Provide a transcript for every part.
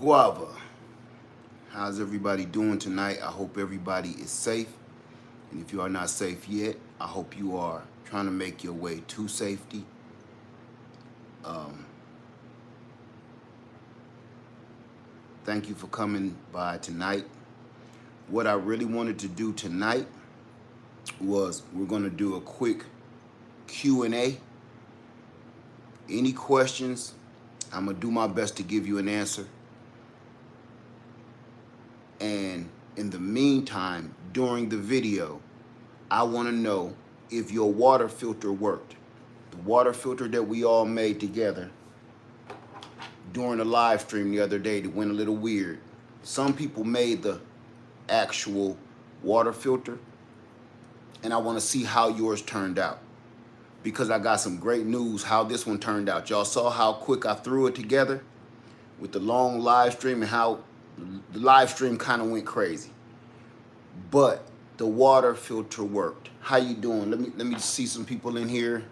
Guava. How's everybody doing tonight? I hope everybody is safe. And if you are not safe yet, I hope you are trying to make your way to safety. Thank you for coming by tonight. What I really wanted to do tonight was we're going to do a quick Q&A. Any questions, I'm going to do my best to give you an answer. And in the meantime, during the video, I want to know if your water filter worked. The water filter that we all made together during the live stream the other day that went a little weird. Some people made the actual water filter, and I want to see how yours turned out, because I got some great news how this one turned out. Y'all saw how quick I threw it together with the long live stream and how the live stream kind of went crazy. But the water filter worked. How you doing? Let me see some people in here.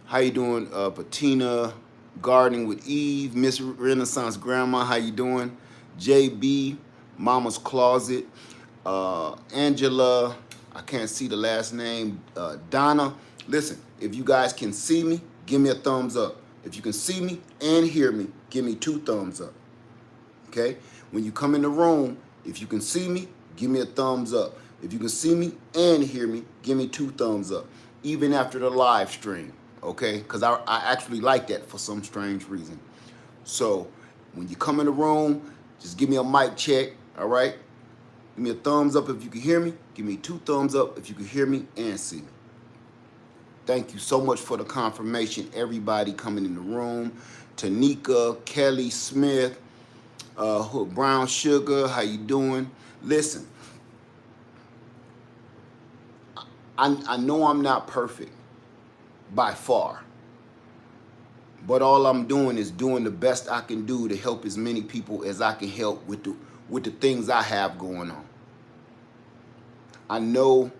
How you doing? Patina, Gardening with Eve, Miss Renaissance Grandma, how you doing? JB, Mama's Closet, Angela, I can't see the last name, Donna. Listen, if you guys can see me, give me a thumbs up. If you can see me and hear me, give me 2 thumbs up. Okay? When you come in the room, if you can see me, give me a thumbs up. If you can see me and hear me, give me 2 thumbs up. Even after the live stream, okay? Because I actually like that for some strange reason. So when you come in the room, just give me a mic check, all right? Give me a thumbs up if you can hear me. Give me 2 thumbs up if you can hear me and see me. Thank you so much for the confirmation. Everybody coming in the room. Tanika, Kelly Smith, Brown Sugar, how you doing? Listen, I know I'm not perfect by far, but all I'm doing is doing the best I can do to help as many people as I can help with the things I have going on. I know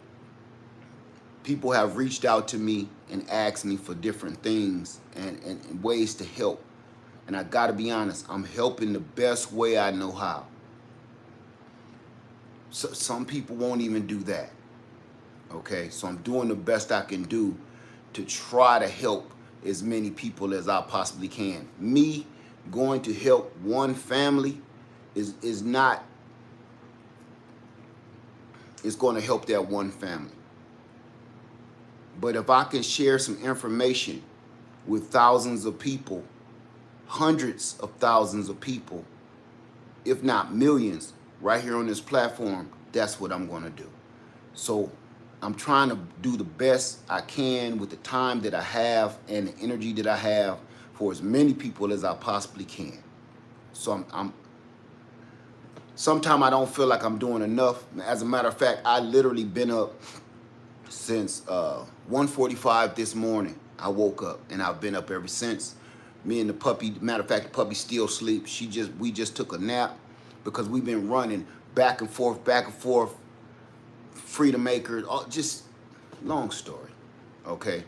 people have reached out to me and asked me for different things and ways to help. And I gotta be honest, I'm helping the best way I know how. So some people won't even do that. Okay, so I'm doing the best I can do to try to help as many people as I possibly can. Me going to help one family is not, it's going to help that one family. But if I can share some information with thousands of people, hundreds of thousands of people, if not millions, right here on this platform, that's what I'm going to do. So I'm trying to do the best I can with the time that I have and the energy that I have for as many people as I possibly can. So sometimes I don't feel like I'm doing enough. As a matter of fact, I literally been up since 1:45 this morning. I woke up and I've been up ever since. Me and the puppy, matter of fact, the puppy still sleeps. We just took a nap because we've been running back and forth, Freedom Maker, just long story, okay?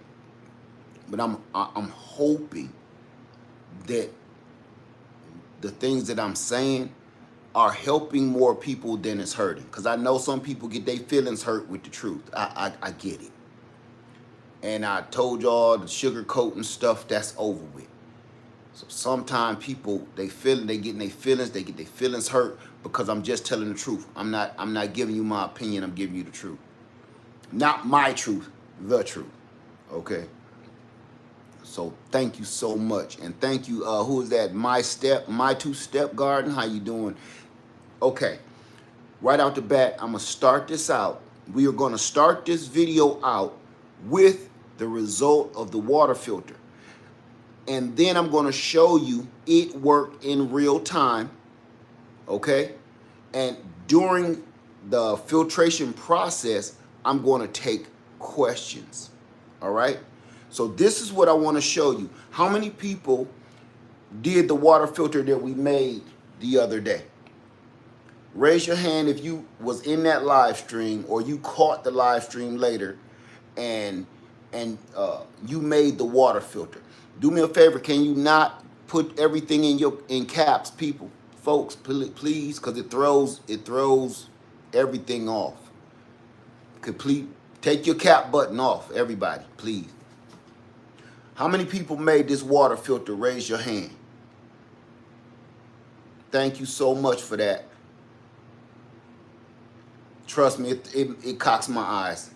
But I'm hoping that the things that I'm saying are helping more people than it's hurting. Because I know some people get their feelings hurt with the truth. I get it. And I told y'all the sugarcoating stuff, that's over with. So sometimes people, they get their feelings hurt because I'm just telling the truth. I'm not giving you my opinion, I'm giving you the truth. Not my truth, the truth. Okay? So thank you so much. And thank you, who is that? My 2-Step Garden, how you doing? Okay, right out the bat, I'm gonna start this out. We are gonna start this video out with the result of the water filter. And then I'm gonna show you it worked in real time, okay? And during the filtration process, I'm gonna take questions, all right? So this is what I wanna show you. How many people did the water filter that we made the other day? Raise your hand if you was in that live stream or you caught the live stream later and you made the water filter. Do me a favor, can you not put everything in caps, people, folks, please, because it throws everything off. Complete. Take your cap button off, everybody, please. How many people made this water filter? Raise your hand. Thank you so much for that. Trust me, it cocks my eyes.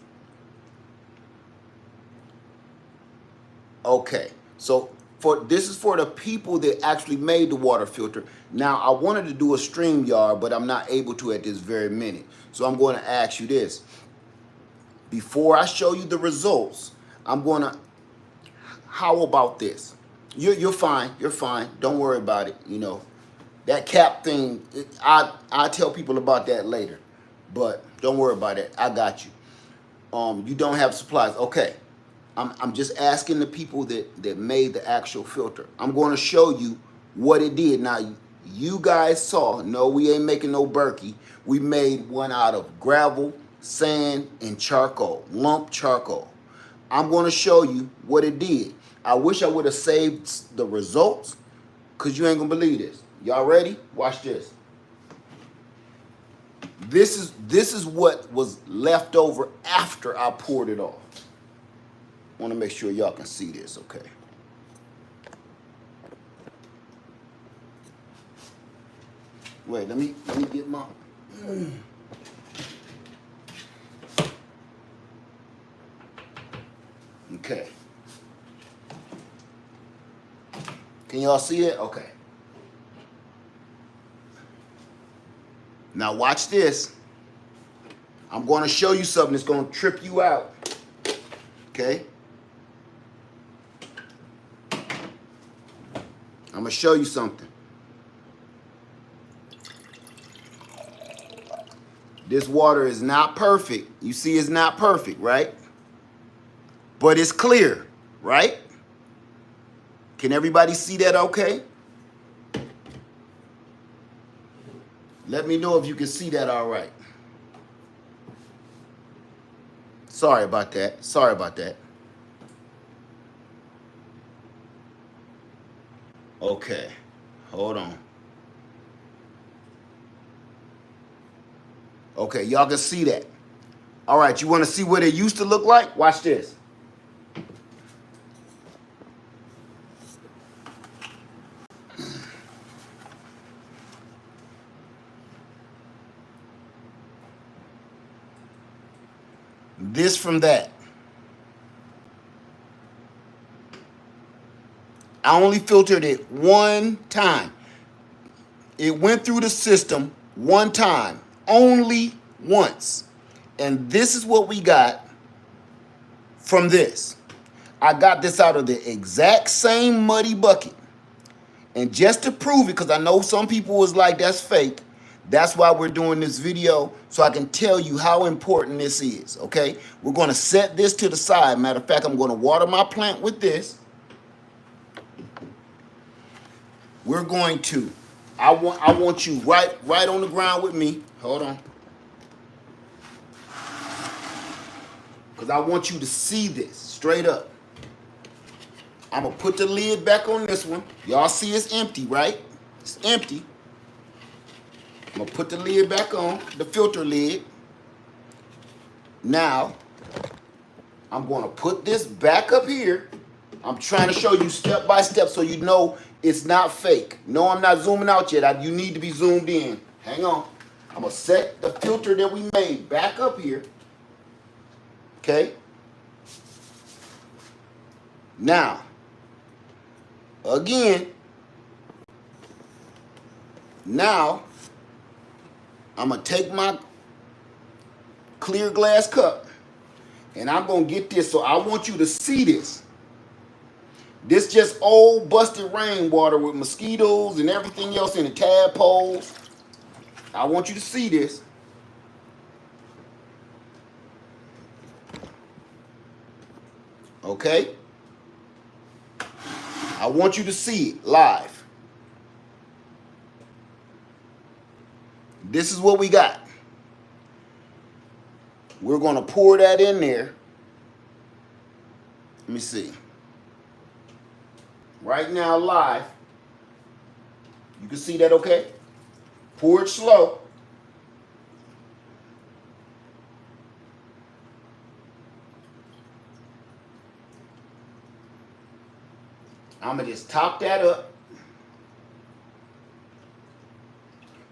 Okay, so this is for the people that actually made the water filter. Now, I wanted to do a StreamYard, but I'm not able to at this very minute. So I'm going to ask you this. Before I show you the results, I'm going to, how about this? You're fine. You're fine. Don't worry about it. You know, that cap thing, I'll tell people about that later. But don't worry about it. I got you. You don't have supplies. Okay. I'm just asking the people that made the actual filter. I'm going to show you what it did. Now, you guys saw, no, we ain't making no Berkey. We made one out of gravel, sand, and charcoal, lump charcoal. I'm going to show you what it did. I wish I would have saved the results, because you ain't going to believe this. Y'all ready? Watch this. This is what was left over after I poured it off. I want to make sure y'all can see this, okay? Wait, let me get my Okay. Can y'all see it? Okay. Now watch this. I'm going to show you something that's going to trip you out. Okay? I'm going to show you something. This water is not perfect. You see it's not perfect, right? But it's clear, right? Can everybody see that okay? Let me know if you can see that all right. Sorry about that. Sorry about that. Okay, hold on. Okay, y'all can see that. All right, you want to see what it used to look like? Watch this. This from that. I only filtered it one time. It went through the system one time, only once. And this is what we got from this. I got this out of the exact same muddy bucket. And just to prove it, because I know some people was like, that's fake. That's why we're doing this video, so I can tell you how important this is, okay? We're going to set this to the side. Matter of fact, I'm going to water my plant with this. We're going to, I want you right on the ground with me. Hold on. Because I want you to see this straight up. I'm going to put the lid back on this one. Y'all see it's empty, right? It's empty. I'm going to put the lid back on, the filter lid. Now, I'm going to put this back up here. I'm trying to show you step by step so you know it's not fake. No, I'm not zooming out yet. You need to be zoomed in. Hang on. I'm going to set the filter that we made back up here. Okay? Now, again, now, I'm going to take my clear glass cup and I'm going to get this. So I want you to see this. This just old busted rainwater with mosquitoes and everything else in it, tadpoles. I want you to see this. Okay? I want you to see it live. This is what we got. We're going to pour that in there. Let me see. Right now, live, You can see that, okay? Pour it slow. I'm going to just top that up.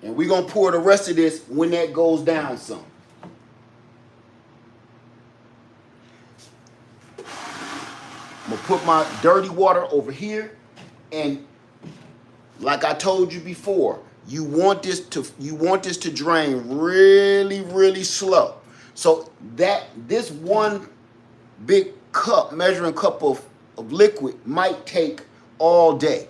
And we're going to pour the rest of this when that goes down some. I'm going to put my dirty water over here. And like I told you before, you want this to drain really, really slow. So that this one big cup, measuring cup of liquid might take all day.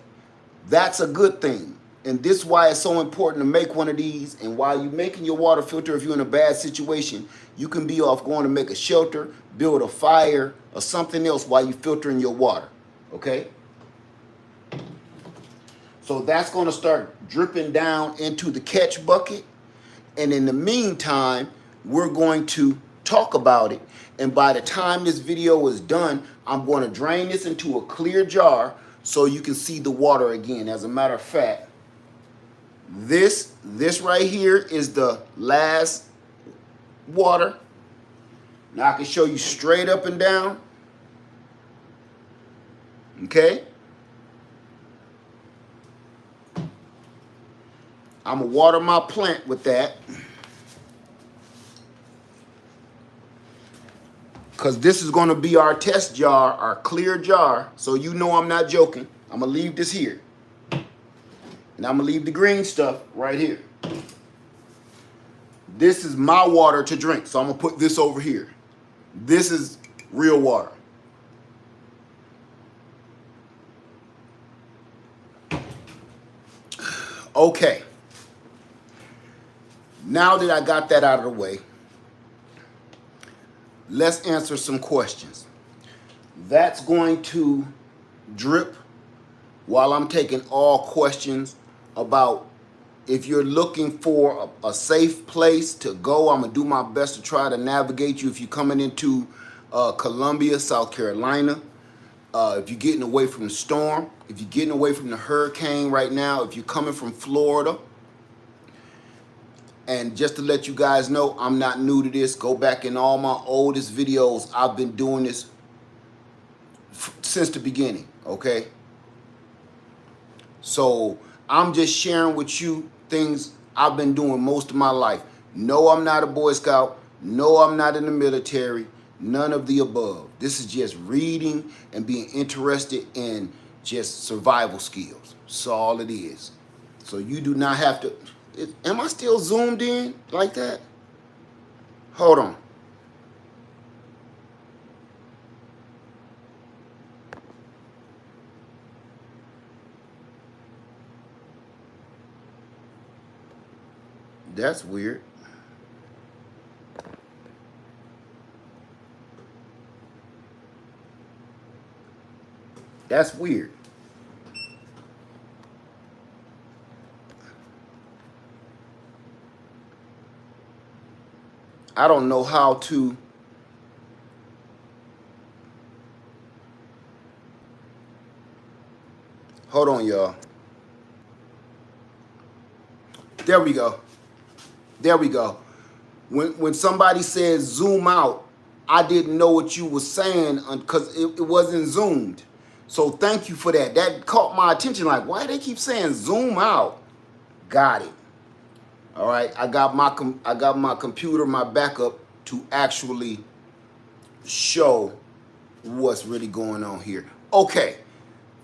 That's a good thing. And this is why it's so important to make one of these. And while you're making your water filter, if you're in a bad situation, you can be off going to make a shelter, build a fire, or something else while you're filtering your water. Okay? So that's going to start dripping down into the catch bucket. And in the meantime, we're going to talk about it. And by the time this video is done, I'm going to drain this into a clear jar so you can see the water again. As a matter of fact, this right here is the last water. Now I can show you straight up and down. Okay? I'm going to water my plant with that. Because this is going to be our test jar, our clear jar. So you know I'm not joking. I'm going to leave this here. And I'm going to leave the green stuff right here. This is my water to drink. So I'm going to put this over here. This is real water. Okay. Now that I got that out of the way, let's answer some questions. That's going to drip while I'm taking all questions about if you're looking for a safe place to go. I'm going to do my best to try to navigate you if you're coming into Columbia, South Carolina. If you're getting away from the storm, if you're getting away from the hurricane right now, if you're coming from Florida. And just to let you guys know, I'm not new to this. Go back in all my oldest videos. I've been doing this since the beginning, okay? So I'm just sharing with you things I've been doing most of my life. No, I'm not a Boy Scout. No, I'm not in the military. None of the above. This is just reading and being interested in just survival skills. That's all it is. So you do not have to... Am I still zoomed in like that? Hold on. That's weird. That's weird. I don't know how to. Hold on, y'all. There we go. There we go. When somebody says zoom out, I didn't know what you were saying because it wasn't zoomed. So thank you for that. That caught my attention. Like, why they keep saying zoom out? Got it. All right, I got my computer, my backup to actually show what's really going on here. Okay,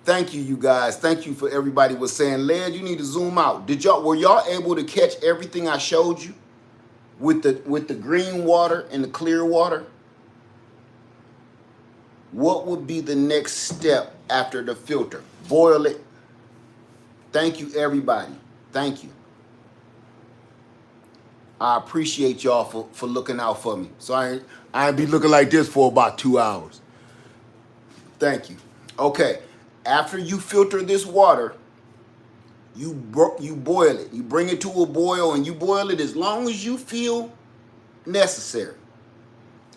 thank you, you guys. Thank you for everybody was saying, Led, you need to zoom out. Were y'all able to catch everything I showed you with the green water and the clear water? What would be the next step after the filter? Boil it. Thank you, everybody. Thank you. I appreciate y'all for looking out for me. So I ain't be looking like this for about 2 hours. Thank you. Okay, after you filter this water, you boil it. You bring it to a boil and you boil it as long as you feel necessary.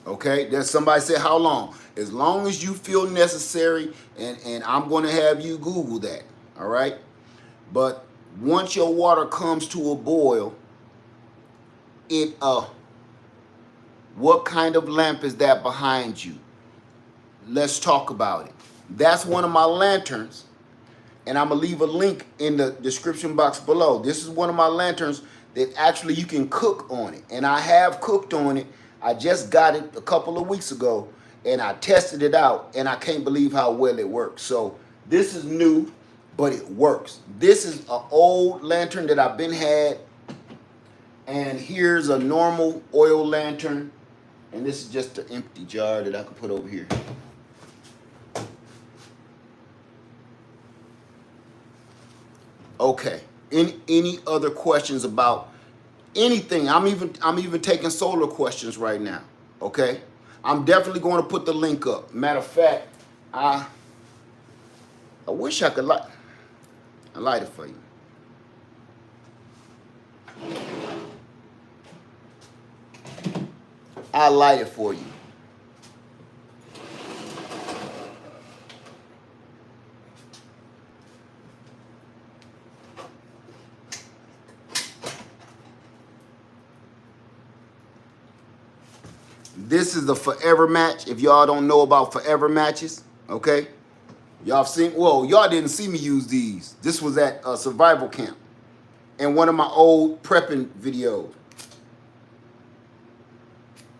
Okay, there's somebody said how long? As long as you feel necessary, and I'm going to have you Google that. All right, but once your water comes to a boil, what kind of lamp is that behind you? Let's talk about it. That's one of my lanterns, and I'm gonna leave a link in the description box below. This is one of my lanterns that actually you can cook on it, and I have cooked on it. I just got it a couple of weeks ago, and I tested it out, and I can't believe how well it works. So this is new, but it works. This is an old lantern that I've been had, and here's a normal oil lantern, and this is just an empty jar that I can put over here. Okay. Any other questions about anything? I'm even taking solar questions right now. Okay. I'm definitely going to put the link up. Matter of fact, I wish I could light it for you. I'll light it for you. This is the Forever match. If y'all don't know about Forever matches, okay? Y'all seen, well, y'all didn't see me use these. This was at a survival camp in one of my old prepping videos.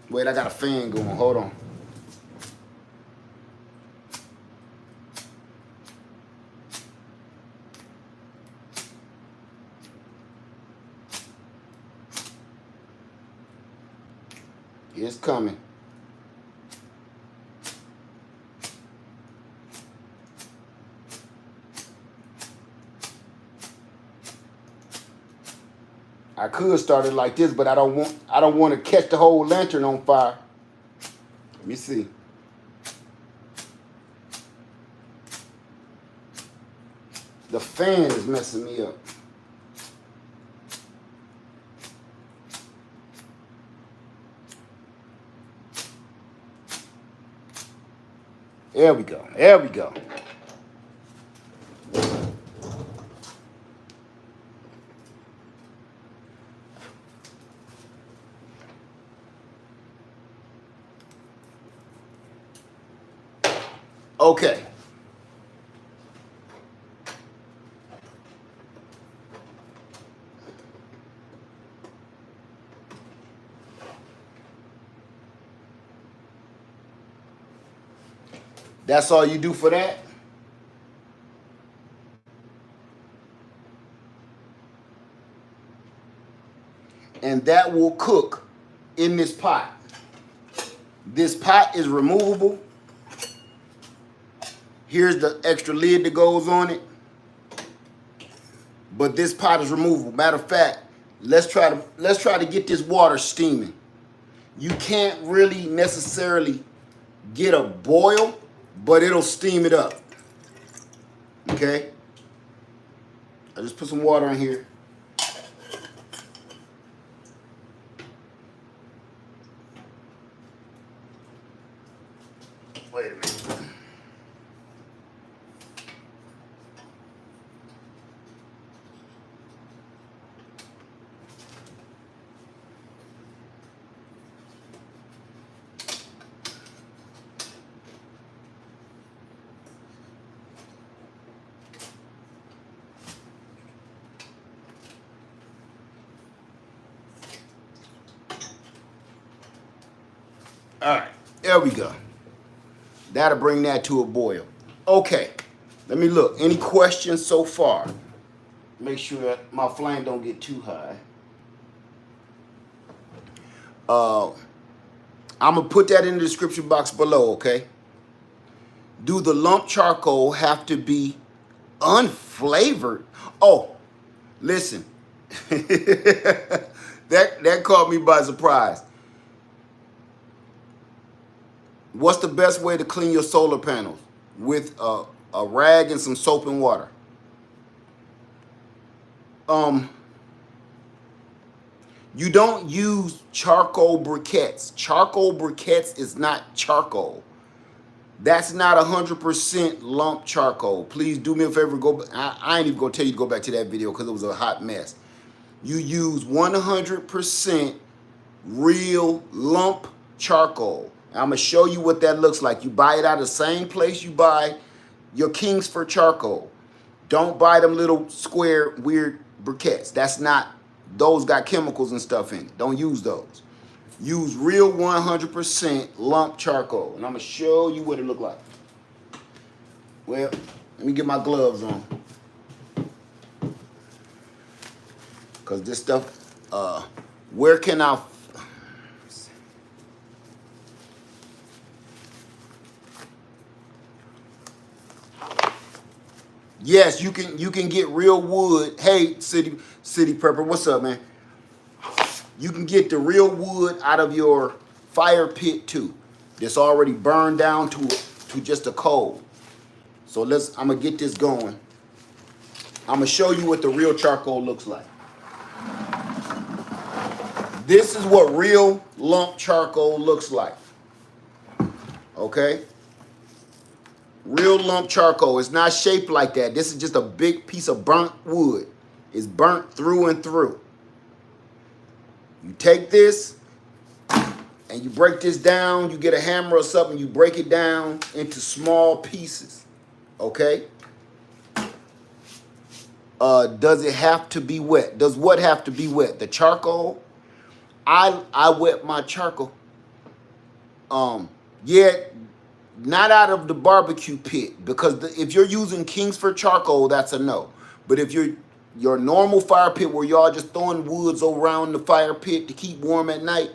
Wait, I got a fan going, hold on. It's coming. I could start it like this, but I don't want to catch the whole lantern on fire. Let me see. The fan is messing me up. There we go. There we go. Okay. That's all you do for that? And that will cook in this pot. This pot is removable. Here's the extra lid that goes on it. But this pot is removable. Matter of fact, let's try to get this water steaming. You can't really necessarily get a boil, but it'll steam it up. Okay? I just put some water in here. Wait a minute. All right, there we go. That'll bring that to a boil. Okay, let me look. Any questions so far? Make sure that my flame don't get too high. I'm gonna put that in the description box below, okay? Do the lump charcoal have to be unflavored? Oh, listen. that caught me by surprise. What's the best way to clean your solar panels? With a rag and some soap and water. You don't use charcoal briquettes. Charcoal briquettes is not charcoal. That's not 100% lump charcoal. Please do me a favor. I ain't even gonna tell you to go back to that video because it was a hot mess. You use 100% real lump charcoal. I'm gonna show you what that looks like. You buy it out of the same place you buy your Kingsford charcoal. Don't buy them little square weird briquettes. Those got chemicals and stuff in it. Don't use those. Use real 100% lump charcoal. And I'm gonna show you what it look like. Well, let me get my gloves on. Cause this stuff, where can I? Yes, you can get real wood. Hey, City Prepper, what's up, man? You can get the real wood out of your fire pit too. That's already burned down to just a coal. So I'm gonna get this going. I'm gonna show you what the real charcoal looks like. This is what real lump charcoal looks like. Okay? Real lump charcoal. It's not shaped like that. This is just a big piece of burnt wood. It's burnt through and through. You take this and you break this down. You get a hammer or something. You break it down into small pieces. Okay? Does it have to be wet? Does what have to be wet? The charcoal? I wet my charcoal. Yeah, not out of the barbecue pit, because if you're using Kingsford charcoal, that's a no. But if your normal fire pit where y'all just throwing woods around the fire pit to keep warm at night,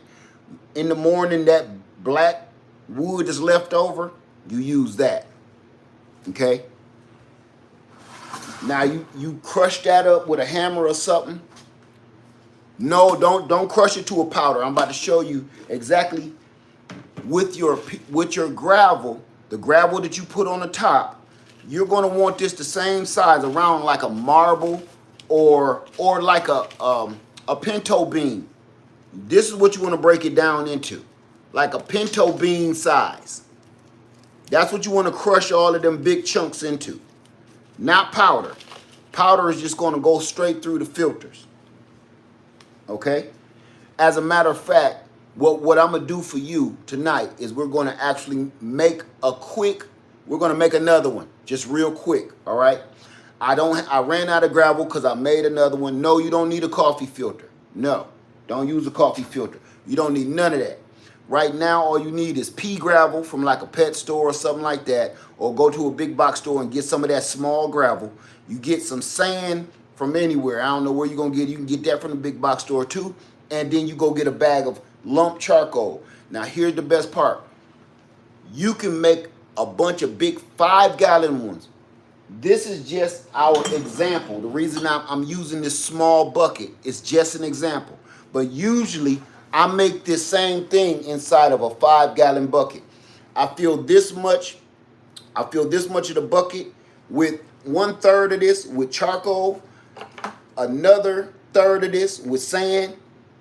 in the morning that black wood is left over, you use that. Okay? Now you crush that up with a hammer or something. No, don't crush it to a powder. I'm about to show you exactly with your gravel, the gravel that you put on the top. You're going to want this the same size, around like a marble or like a pinto bean. This is what you want to break it down into, like a pinto bean size. That's what you want to crush all of them big chunks into, not powder. Powder is just going to go straight through the filters. Okay? As a matter of fact, what I'm going to do for you tonight is we're going to actually make we're going to make another one, just real quick, all right? I ran out of gravel because I made another one. No, you don't need a coffee filter. No, don't use a coffee filter. You don't need none of that. Right now, all you need is pea gravel from like a pet store or something like that, or go to a big box store and get some of that small gravel. You get some sand from anywhere. I don't know where you're going to get it. You can get that from the big box store too. And then you go get a bag of lump charcoal. Now, here's the best part. You can make a bunch of big 5-gallon ones. This is just our example. The reason I'm using this small bucket is just an example. But usually, I make this same thing inside of a 5-gallon bucket. I fill this much of the bucket with 1/3 of this with charcoal, another third of this with sand,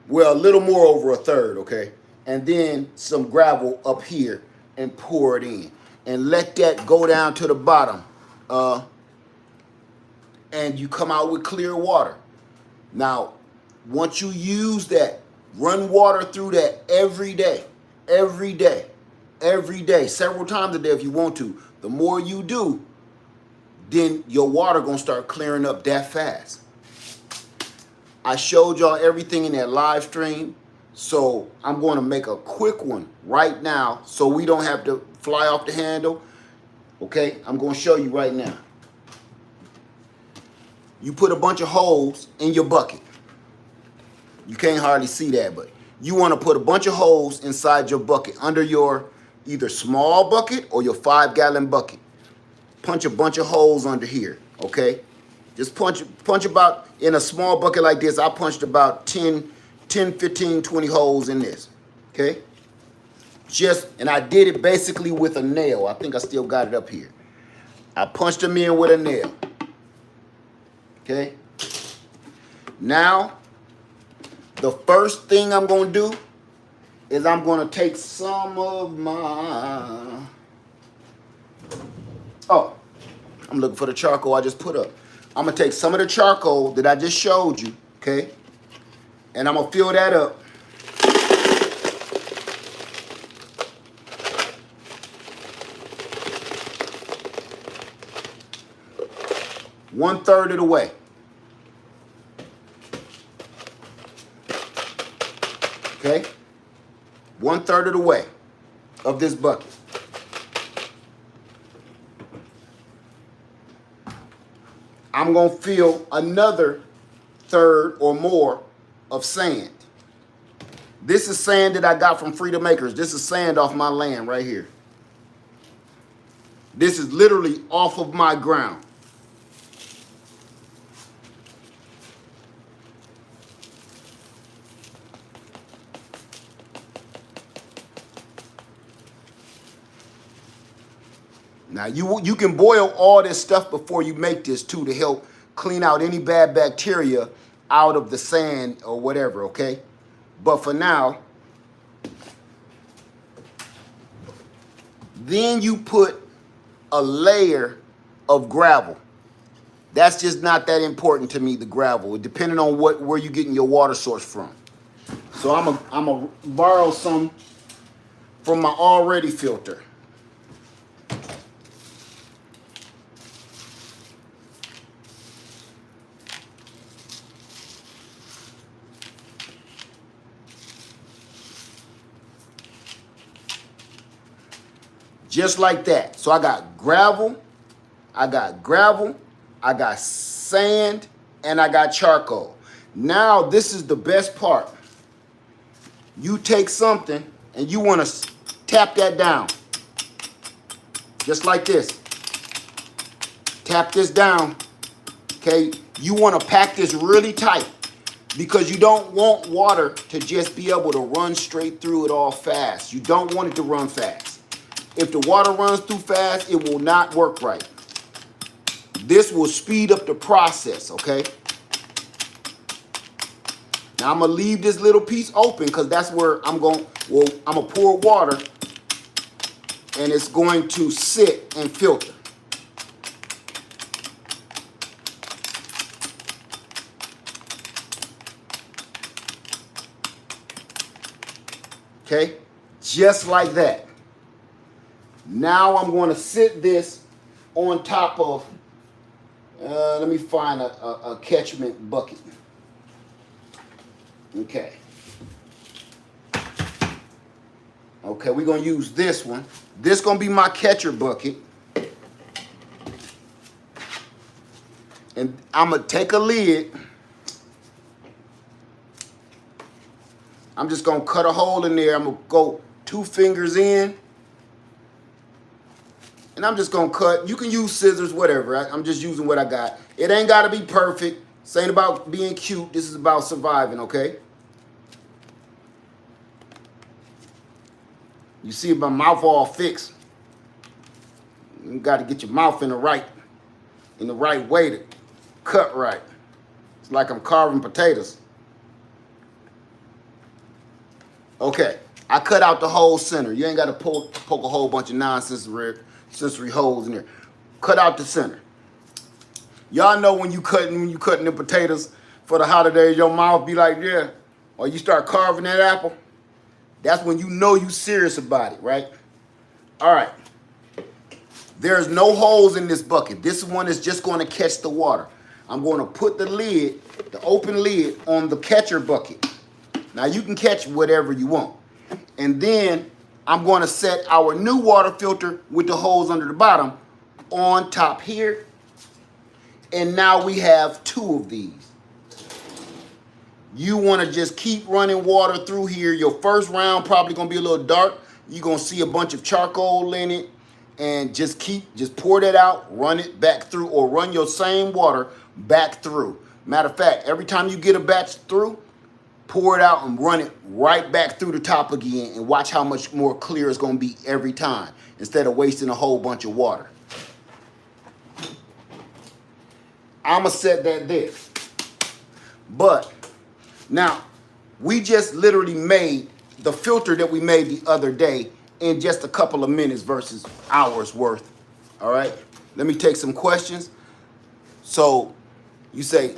well, a little more over 1/3, okay? And then some gravel up here and pour it in. And let that go down to the bottom. And you come out with clear water. Now, once you use that, run water through that every day, several times a day if you want to. The more you do, then your water gonna start clearing up that fast. I showed y'all everything in that live stream, so I'm going to make a quick one right now so we don't have to fly off the handle. Okay, I'm going to show you right now. You put a bunch of holes in your bucket. You can't hardly see that, but you want to put a bunch of holes inside your bucket, under your either small bucket or your 5-gallon bucket. Punch a bunch of holes under here, okay? Just punch about, in a small bucket like this, I punched about 10, 15, 20 holes in this, okay? And I did it basically with a nail. I think I still got it up here. I punched them in with a nail, okay? Now, the first thing I'm going to do is I'm going to take some of my Oh, I'm looking for the charcoal I just put up. I'm gonna take some of the charcoal that I just showed you, okay? And I'm gonna fill that up. One-third of the way. Okay? 1/3 of the way of this bucket. I'm going to fill another third or more of sand. This is sand that I got from Freedom Acres. This is sand off my land right here. This is literally off of my ground. Now, you can boil all this stuff before you make this too to help clean out any bad bacteria out of the sand or whatever, okay? But for now, then you put a layer of gravel. That's just not that important to me, the gravel, depending on where you're getting your water source from. So I'm gonna borrow some from my already filter. Just like that. So I got gravel, I got sand, and I got charcoal. Now this is the best part. You take something and you want to tap that down. Just like this. Tap this down. Okay? You want to pack this really tight because you don't want water to just be able to run straight through it all fast. You don't want it to run fast. If the water runs through fast, it will not work right. This will speed up the process, okay? Now I'm gonna leave this little piece open because that's where I'm gonna pour water and it's going to sit and filter. Okay, just like that. Now I'm going to sit this on top of, let me find a catchment bucket. Okay. Okay, we're going to use this one. This is going to be my catcher bucket. And I'm going to take a lid. I'm just going to cut a hole in there. I'm going to go 2 fingers in. And I'm just going to cut. You can use scissors, whatever. I'm just using what I got. It ain't got to be perfect. This ain't about being cute. This is about surviving, okay? You see my mouth all fixed. You got to get your mouth in the right way to cut right. It's like I'm carving potatoes. Okay, I cut out the whole center. You ain't got to poke a whole bunch of nonsensory holes in there. Cut out the center. Y'all know when you cutting the potatoes for the holidays, your mouth be like, yeah. Or you start carving that apple. That's when you know you serious about it, right? All right. There's no holes in this bucket. This one is just going to catch the water. I'm going to put the lid, the open lid, on the catcher bucket. Now you can catch whatever you want. And then I'm going to set our new water filter with the holes under the bottom on top here. And now we have 2 of these. You want to just keep running water through here. Your first round probably going to be a little dark. You're going to see a bunch of charcoal in it. And just pour that out, run it back through, or run your same water back through. Matter of fact, every time you get a batch through, pour it out and run it right back through the top again and watch how much more clear it's going to be every time instead of wasting a whole bunch of water. I'm going to set that there. But now, we just literally made the filter that we made the other day in just a couple of minutes versus hours worth. All right? Let me take some questions. So you say,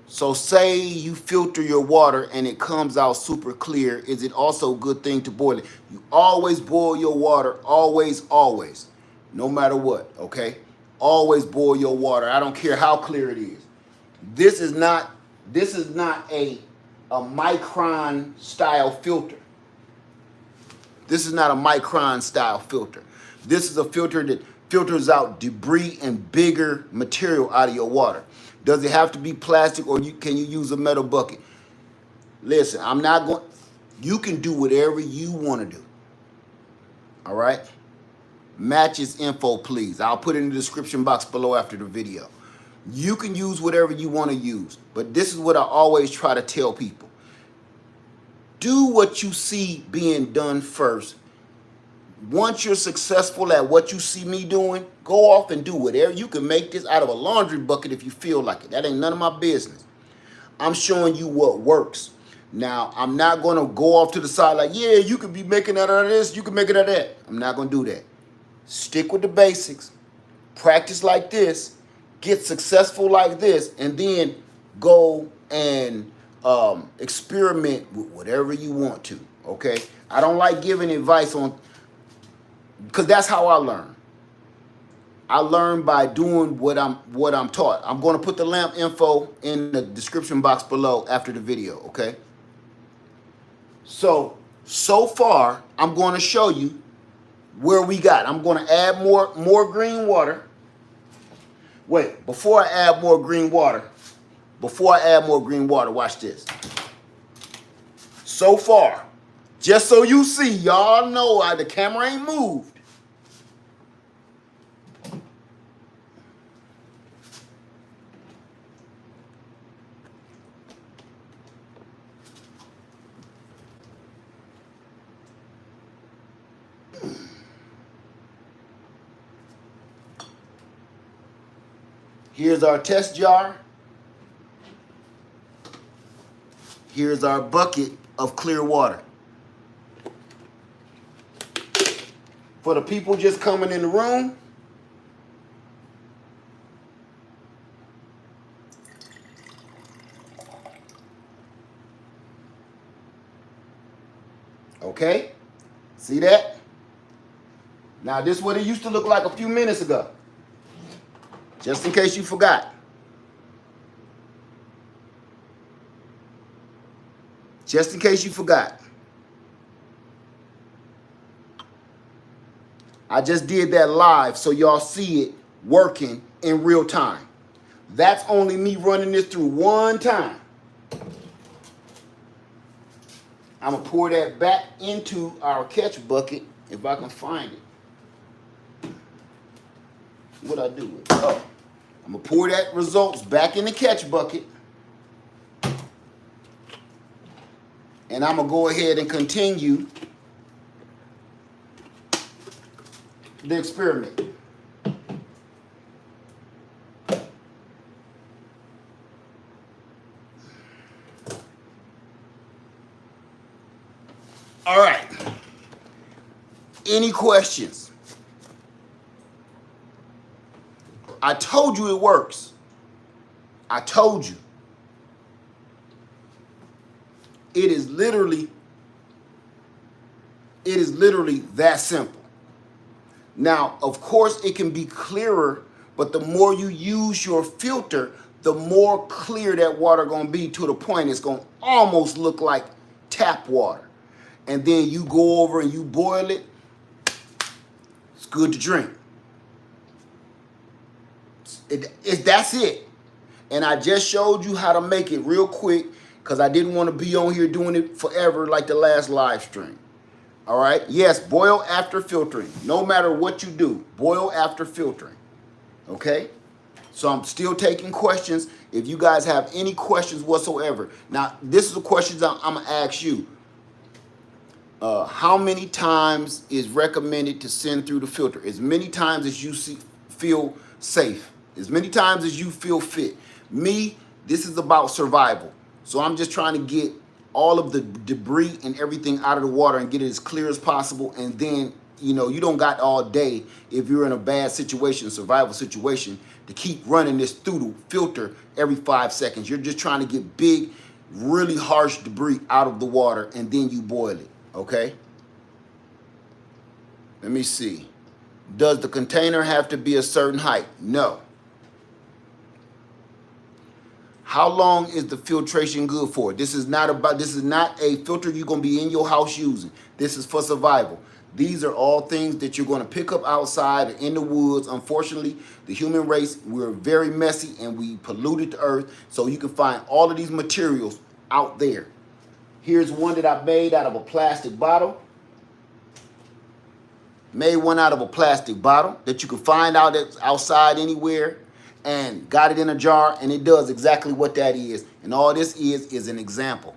so say you filter your water and it comes out super clear. Is it also a good thing to boil it? You always boil your water, always, always, no matter what, okay? Always boil your water. I don't care how clear it is. This is not a micron style filter. This is not a micron style filter. This is a filter that filters out debris and bigger material out of your water. Does it have to be plastic, or can you use a metal bucket? Listen, I'm not going, you can do whatever you want to do. All right? Matches info, please. I'll put it in the description box below after the video. You can use whatever you want to use, but this is what I always try to tell people. Do what you see being done first. Once you're successful at what you see me doing, go off and do whatever. You can make this out of a laundry bucket if you feel like it. That ain't none of my business. I'm showing you what works. Now, I'm not going to go off to the side like, yeah, you could be making it out of this, you can make it out of that. I'm not going to do that. Stick with the basics. Practice like this. Get successful like this. And then go and experiment with whatever you want to. Okay? I don't like giving advice on, because that's how I learn. I learn by doing what I'm taught. I'm going to put the lamp info in the description box below after the video, okay? So far, I'm going to show you where we got. I'm going to add more green water. Wait, before I add more green water, watch this. So far, just so you see, y'all know the camera ain't moved. Here's our test jar. Here's our bucket of clear water. For the people just coming in the room, okay? See that? Now this is what it used to look like a few minutes ago. Just in case you forgot. Just in case you forgot. I just did that live so y'all see it working in real time. That's only me running this through one time. I'm going to pour that back into our catch bucket if I can find it. What I do with it? Oh, I'm going to pour that results back in the catch bucket. And I'm going to go ahead and continue the experiment. All right. Any questions? I told you it works. I told you. It is literally that simple. Now, of course, it can be clearer, but the more you use your filter, the more clear that water gonna be, to the point it's gonna almost look like tap water. And then you go over and you boil it, it's good to drink. That's it. And I just showed you how to make it real quick, because I didn't want to be on here doing it forever like the last live stream. All right? Yes, boil after filtering. No matter what you do, boil after filtering. Okay? So I'm still taking questions. If you guys have any questions whatsoever. Now, this is the questions I'm going to ask you. How many times is recommended to send through the filter? As many times as you feel safe. As many times as you feel fit. Me, this is about survival. So I'm just trying to get all of the debris and everything out of the water and get it as clear as possible, and then you know, you don't got all day if you're in a bad situation, survival situation, to keep running this through the filter every 5 seconds. You're just trying to get big, really harsh debris out of the water, and then you boil it, okay? Let me see. Does the container have to be a certain height? No. How long is the filtration good for? This is not a filter you're gonna be in your house using. This is for survival. These are all things that you're gonna pick up outside in the woods. Unfortunately, the human race, we're very messy and we polluted the earth. So you can find all of these materials out there. Here's one that I made out of a plastic bottle. Made one out of a plastic bottle that you can find outside anywhere, and got it in a jar, and it does exactly what that is. And all this is an example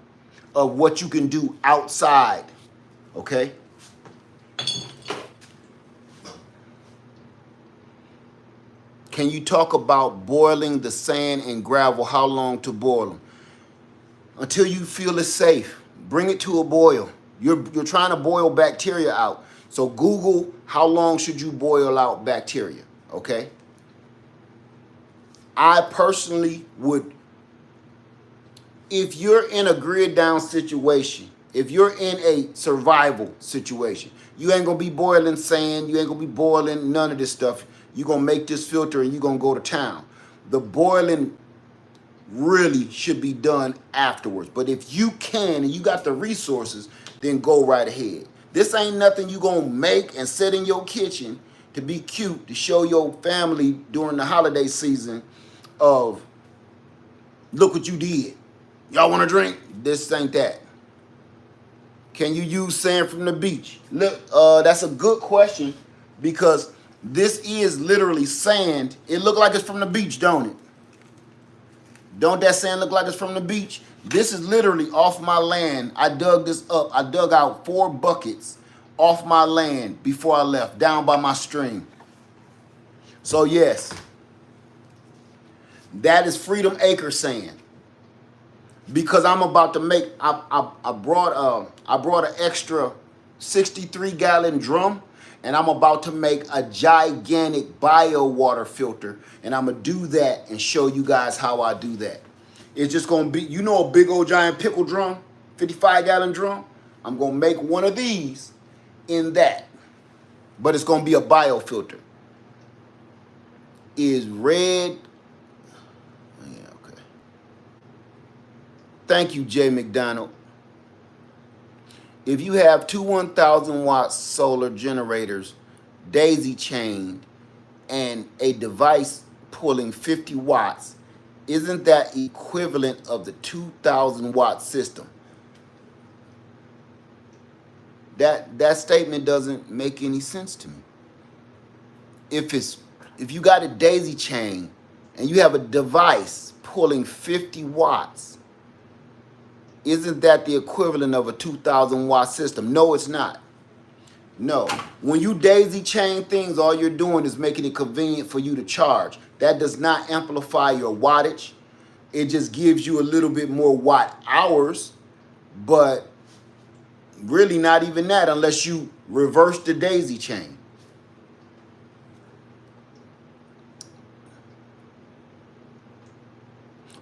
of what you can do outside, okay? Can you talk about boiling the sand and gravel, how long to boil them? Until you feel it's safe. Bring it to a boil. You're trying to boil bacteria out. So Google how long should you boil out bacteria, okay? I personally would, if you're in a grid down situation, if you're in a survival situation, you ain't gonna be boiling sand, you ain't gonna be boiling none of this stuff. You're gonna make this filter and you're gonna go to town. The boiling really should be done afterwards. But if you can and you got the resources, then go right ahead. This ain't nothing you gonna make and sit in your kitchen to be cute, to show your family during the holiday season of, look what you did. Y'all want a drink? This ain't that. Can you use sand from the beach? Look, that's a good question, because this is literally sand. It look like it's from the beach, don't it? Don't that sand look like it's from the beach? This is literally off my land. I dug this up. I dug out 4 buckets off my land before I left, down by my stream. So yes, that is Freedom Acre sand. Because I'm about to make, I brought an extra 63-gallon drum, and I'm about to make a gigantic bio water filter, and I'm gonna do that and show you guys how I do that. It's just gonna be, you know, a big old giant pickle drum, 55-gallon drum. I'm gonna make one of these in that, but it's gonna be a biofilter. Is red? Yeah, okay. Thank you, Jay McDonald. If you have 2 1,000-watt solar generators, daisy chained, and a device pulling 50 watts, isn't that equivalent of the 2,000-watt system? That statement doesn't make any sense to me. If you got a daisy chain and you have a device pulling 50 watts, isn't that the equivalent of a 2,000-watt system? No, it's not. No. When you daisy chain things, all you're doing is making it convenient for you to charge. That does not amplify your wattage. It just gives you a little bit more watt hours, but really not even that unless you reverse the daisy chain.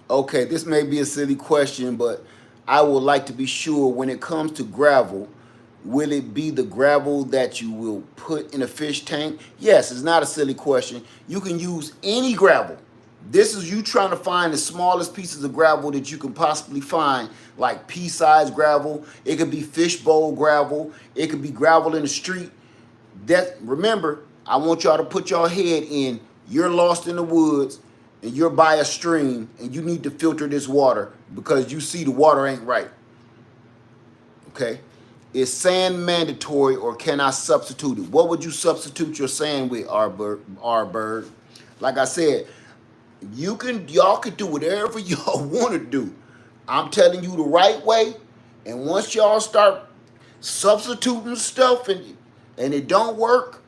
Okay, this may be a silly question, but I would like to be sure, when it comes to gravel, will it be the gravel that you will put in a fish tank? Yes, it's not a silly question. You can use any gravel. This is you trying to find the smallest pieces of gravel that you can possibly find, like pea-sized gravel. It could be fishbowl gravel. It could be gravel in the street. Remember, I want y'all to put your head in. You're lost in the woods, and you're by a stream, and you need to filter this water because you see the water ain't right. Okay? Is sand mandatory, or can I substitute it? What would you substitute your sand with, R-Bird? Like I said, y'all can do whatever y'all want to do. I'm telling you the right way, and once y'all start substituting stuff and it don't work,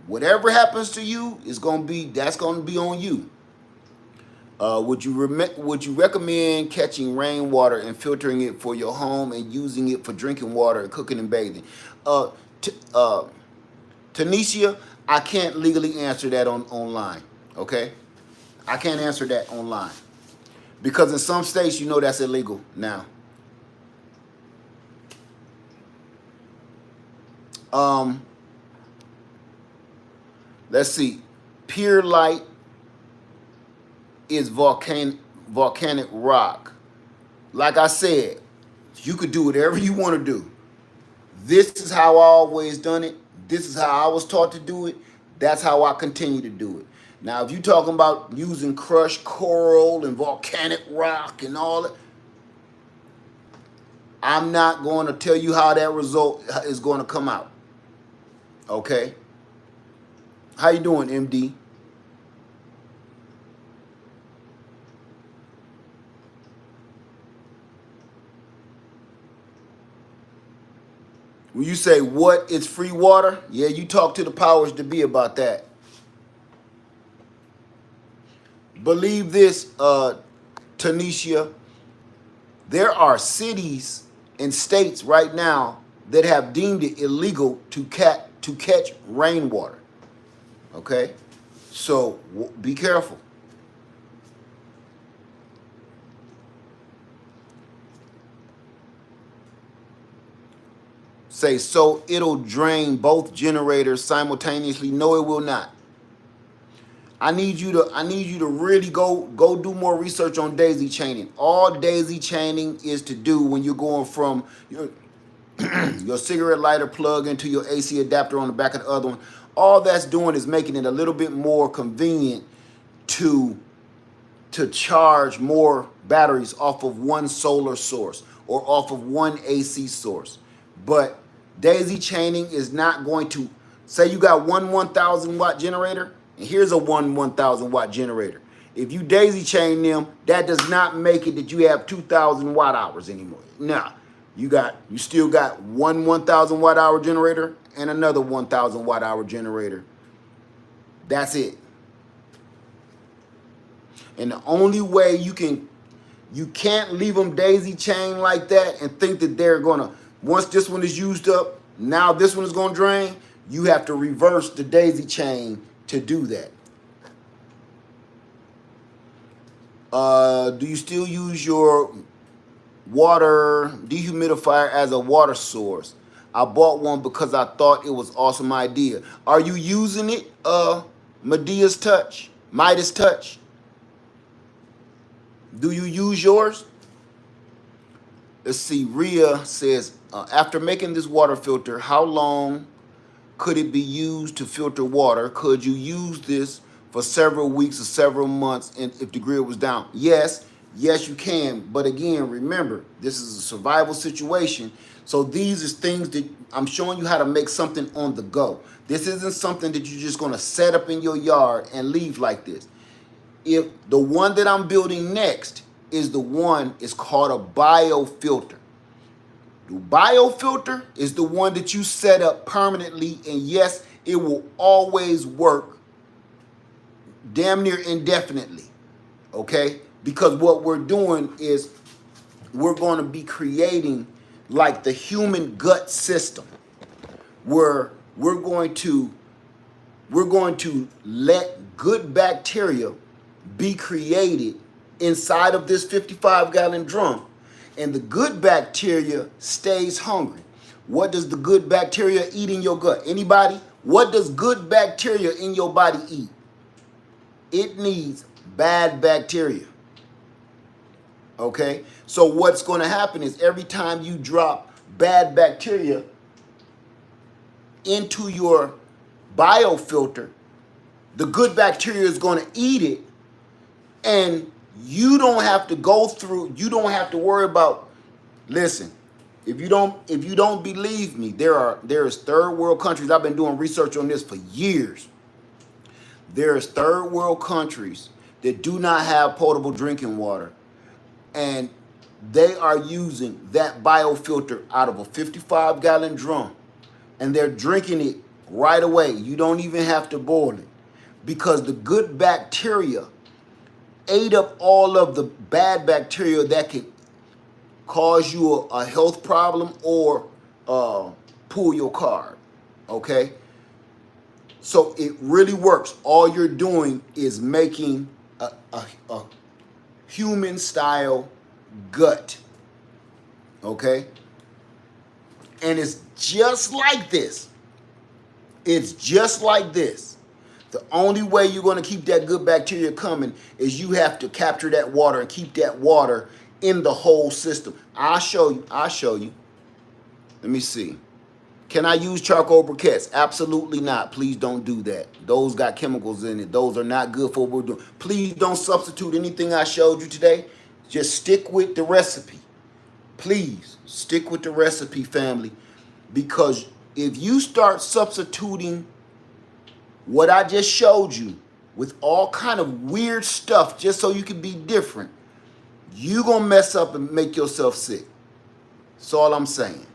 whatever happens to you that's gonna be on you. Would you recommend catching rainwater and filtering it for your home and using it for drinking water, cooking and bathing? Tanisha, I can't legally answer that online. Okay, I can't answer that online because in some states, you know, that's illegal now. Let's see. Pure light is volcanic rock. Like I said, you could do whatever you want to do. This is how I always done it. This is how I was taught to do it. That's how I continue to do it. Now, if you're talking about using crushed coral and volcanic rock and all that, I'm not going to tell you how that result is going to come out. Okay? How you doing, MD? When you say what is free water, yeah, you talk to the powers to be about that. Believe this, Tanisha, there are cities and states right now that have deemed it illegal to catch rainwater. Okay, so be careful. Say, so it'll drain both generators simultaneously. No, it will not. I need you to really go do more research on daisy chaining. All daisy chaining is to do when you're going from your cigarette lighter plug into your AC adapter on the back of the other one. All that's doing is making it a little bit more convenient to charge more batteries off of one solar source or off of one AC source. But daisy chaining is not going to, say you got one 1,000 watt generator, and here's a 1,000 watt generator. If you daisy chain them, that does not make it that you have 2,000 watt hours anymore. Nah, you still got one 1,000 watt hour generator and another 1,000 watt hour generator. That's it. And the only way you can't leave them daisy chain like that and think that they're gonna, once this one is used up, now this one is gonna drain. You have to reverse the daisy chain to do that. Do you still use your water dehumidifier as a water source? I bought one because I thought it was an awesome idea. Are you using it, Midas Touch? Do you use yours? Let's see. Rhea says, after making this water filter, how long could it be used to filter water? Could you use this for several weeks or several months and if the grid was down? Yes, you can. But again, remember, this is a survival situation. So these are things that I'm showing you how to make something on the go. This isn't something that you're just going to set up in your yard and leave like this. If the one that I'm building next is the one, it's called a biofilter. The biofilter is the one that you set up permanently, and yes, it will always work damn near indefinitely, okay? Because what we're doing is we're going to be creating like the human gut system, where we're going to let good bacteria be created inside of this 55-gallon drum, and the good bacteria stays hungry. What does the good bacteria eat in your gut? Anybody? What does good bacteria in your body eat? It needs bad bacteria. Okay? So what's going to happen is every time you drop bad bacteria into your biofilter, the good bacteria is going to eat it, and you don't have to go through, you don't have to worry about, listen, if you don't believe me, there's third world countries, I've been doing research on this for years. There's third world countries that do not have potable drinking water, and they are using that biofilter out of a 55-gallon drum, and they're drinking it right away. You don't even have to boil it, because the good bacteria ate up all of the bad bacteria that could cause you a health problem or pull your card, okay? So it really works. All you're doing is making a human style gut. Okay? And it's just like this. It's just like this. The only way you're going to keep that good bacteria coming is you have to capture that water and keep that water in the whole system. I'll show you. I'll show you. Let me see. Can I use charcoal briquettes? Absolutely not. Please don't do that. Those got chemicals in it. Those are not good for what we're doing. Please don't substitute anything I showed you today. Just stick with the recipe. Please stick with the recipe, family, because if you start substituting what I just showed you with all kind of weird stuff just so you can be different, you're going to mess up and make yourself sick. That's all I'm saying.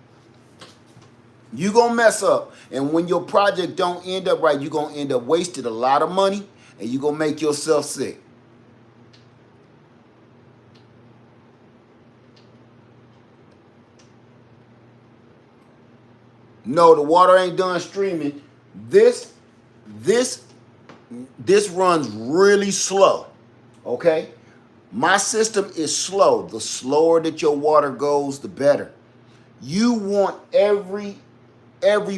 You're going to mess up, and when your project don't end up right, you're going to end up wasting a lot of money, and you're going to make yourself sick. No, the water ain't done streaming. This runs really slow, okay? My system is slow. The slower that your water goes, the better. You want every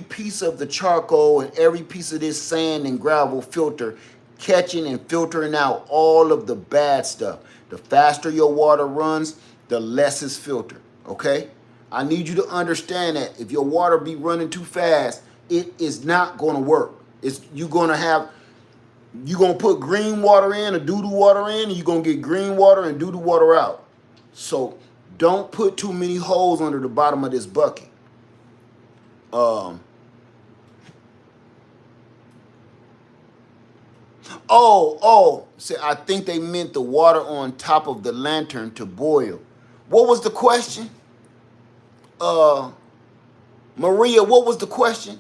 piece of the charcoal and every piece of this sand and gravel filter catching and filtering out all of the bad stuff. The faster your water runs, the less it's filtered, okay? I need you to understand that if your water be running too fast, it is not going to work. You're going to put green water in or doo-doo water in, and you're going to get green water and doo-doo water out. So don't put too many holes under the bottom of this bucket. See, I think they meant the water on top of the lantern to boil. What was the question? Maria, what was the question?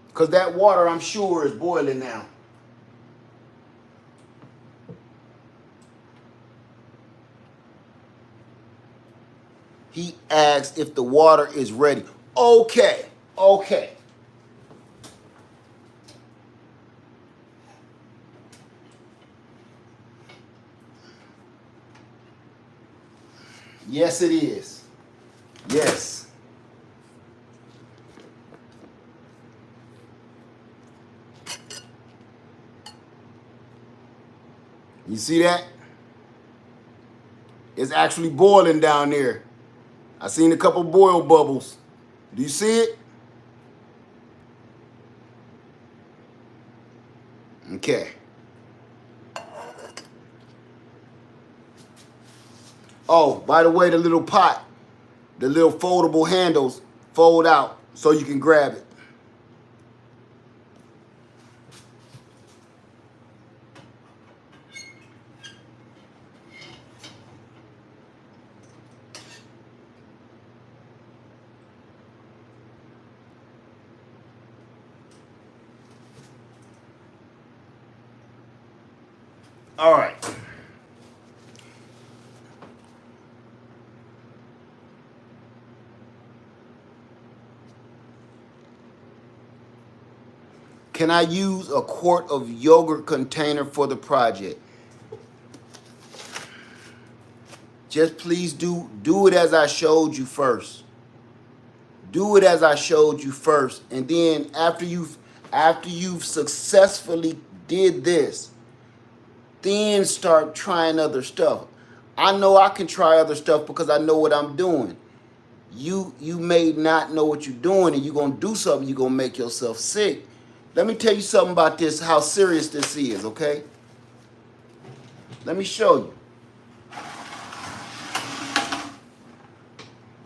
Because that water, I'm sure, is boiling now. He asked if the water is ready. Okay. Yes, it is. Yes. You see that? It's actually boiling down there. I seen a couple boil bubbles. Do you see it? Okay. Oh, by the way, the little pot, the little foldable handles fold out so you can grab it. All right. Can I use a quart of yogurt container for the project? Just please do it as I showed you first. Do it as I showed you first. And then after you've successfully did this, then start trying other stuff. I know I can try other stuff because I know what I'm doing. You may not know what you're doing, and you're going to do something, you're going to make yourself sick. Let me tell you something about this, how serious this is, okay? Let me show you.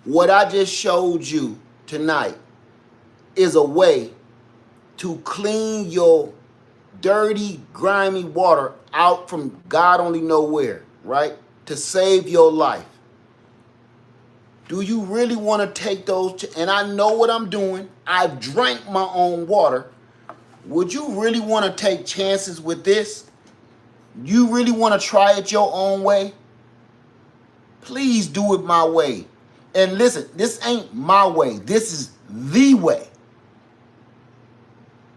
What I just showed you tonight is a way to clean your dirty, grimy water out from God only know where, right? To save your life. Do you really want to take those? And I know what I'm doing. I've drank my own water. Would you really want to take chances with this? You really want to try it your own way? Please do it my way. And listen, this ain't my way. This is the way.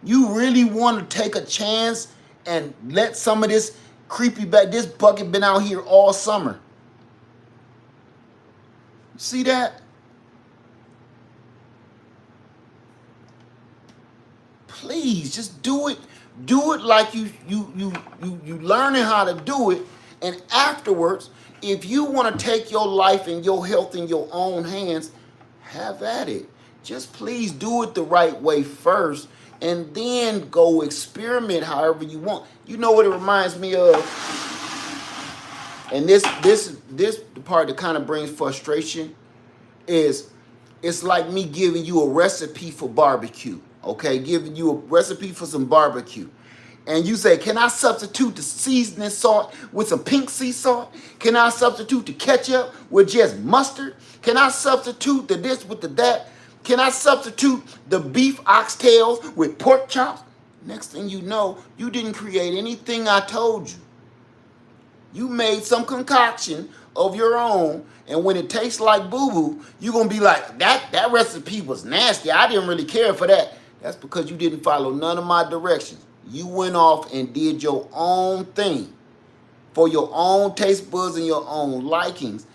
You really want to take a chance and let some of this creepy back. This bucket been out here all summer. See that? Please just do it. Do it like you learning how to do it. And afterwards, if you want to take your life and your health in your own hands, have at it. Just please do it the right way first, and then go experiment however you want. You know what it reminds me of? And this the part that kind of brings frustration is, it's like me giving you a recipe for barbecue. Okay, giving you a recipe for some barbecue. And you say, can I substitute the seasoning salt with some pink sea salt? Can I substitute the ketchup with just mustard? Can I substitute the this with the that? Can I substitute the beef oxtails with pork chops? Next thing you know, you didn't create anything I told you. You made some concoction of your own, and when it tastes like boo-boo, you're going to be like, that recipe was nasty. I didn't really care for that. That's because you didn't follow none of my directions. You went off and did your own thing for your own taste buds and your own likings.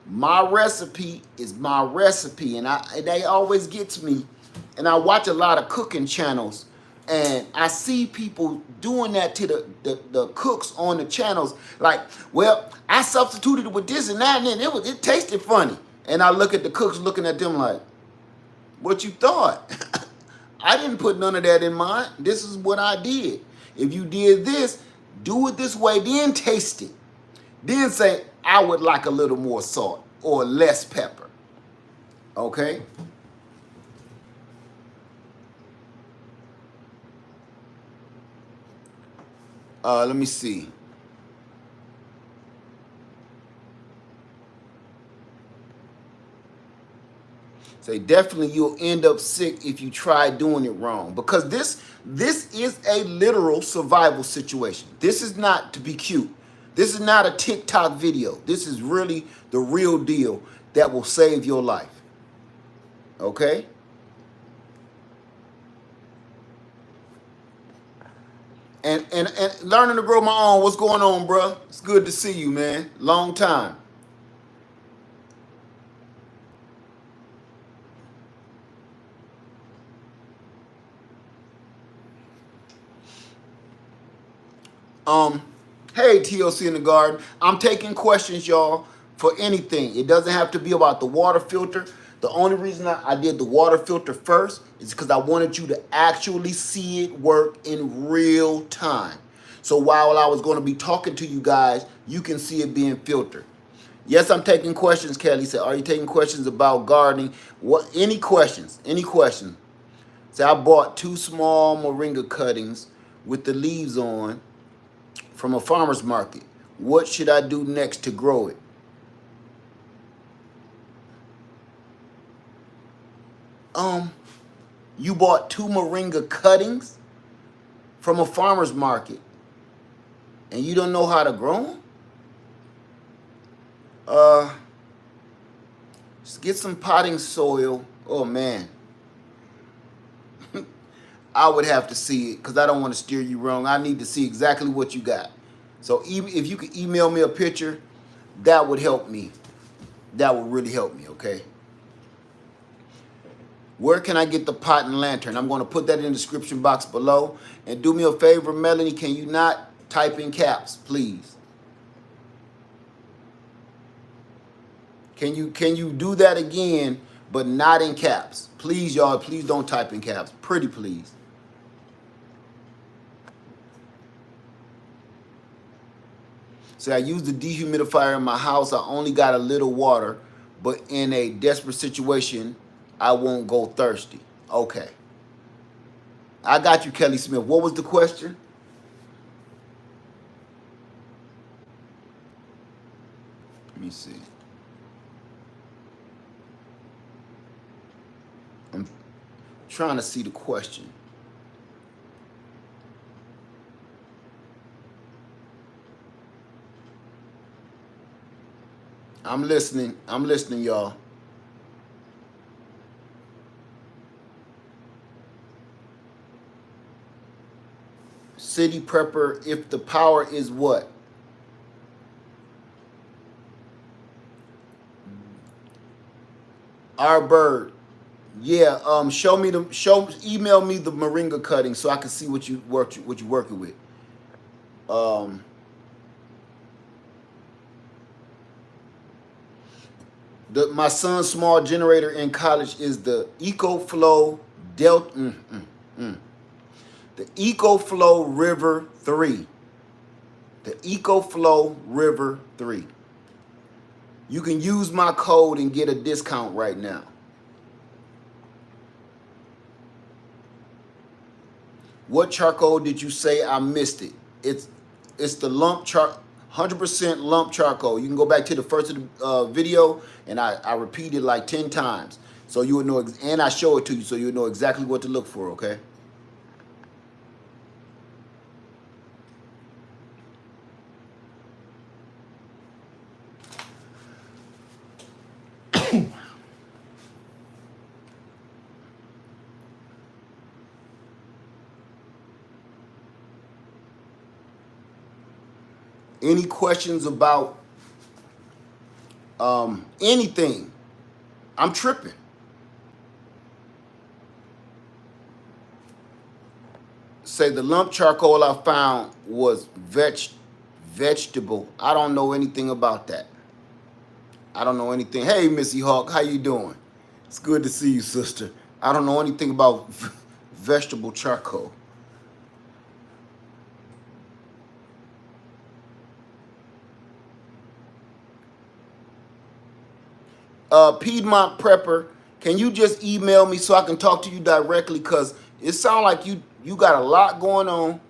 My recipe is my recipe, and they always get to me. And I watch a lot of cooking channels, and I see people doing that to the cooks on the channels. Like, well, I substituted it with this and that, and then it tasted funny. And I look at the cooks looking at them like, what you thought? I didn't put none of that in mind. This is what I did. If you did this, do it this way, then taste it. Then say, I would like a little more salt or less pepper. Okay? Let me see. Say, definitely you'll end up sick if you try doing it wrong. Because this is a literal survival situation. This is not to be cute. This is not a TikTok video. This is really the real deal that will save your life. Okay? And learning to grow my own. What's going on, bro? It's good to see you, man. Long time. Hey, TLC in the garden. I'm taking questions, y'all, for anything. It doesn't have to be about the water filter. The only reason I did the water filter first is because I wanted you to actually see it work in real time. So while I was going to be talking to you guys, you can see it being filtered. Yes, I'm taking questions, Kelly said. Are you taking questions about gardening? What? Any questions? Any questions? So I bought 2 small moringa cuttings with the leaves on from a farmer's market. What should I do next to grow it? You bought 2 moringa cuttings from a farmer's market and you don't know how to grow them? Just get some potting soil. Oh man. I would have to see it because I don't want to steer you wrong. I need to see exactly what you got. So even if you could email me a picture, that would help me. That would really help me, okay? Where can I get the pot and lantern? I'm going to put that in the description box below. And do me a favor, Melanie, can you not type in caps, please? Can you do that again, but not in caps? Please, y'all, please don't type in caps. Pretty please. So I use the dehumidifier in my house. I only got a little water, but in a desperate situation, I won't go thirsty. Okay. I got you, Kelly Smith. What was the question? Let me see. I'm trying to see the question. I'm listening. I'm listening, y'all. City prepper, if the power is what? Our bird. Yeah, email me the moringa cutting so I can see what you working with. Um my son's small generator in college is the EcoFlow Delta the EcoFlow River 3. The EcoFlow River 3. You can use my code and get a discount right now. What charcoal did you say? I missed it. It's the lump 100% lump charcoal. You can go back to the first of the video, and I repeated like 10 times, so you would know, and I show it to you so you would know exactly what to look for. Okay. Any questions about anything? I'm tripping. Say the lump charcoal I found was vegetable. I don't know anything about that. I don't know anything. Hey, Missy Hawk, how you doing? It's good to see you, sister. I don't know anything about vegetable charcoal. Piedmont Prepper, can you just email me so I can talk to you directly? Because it sounds like you got a lot going on,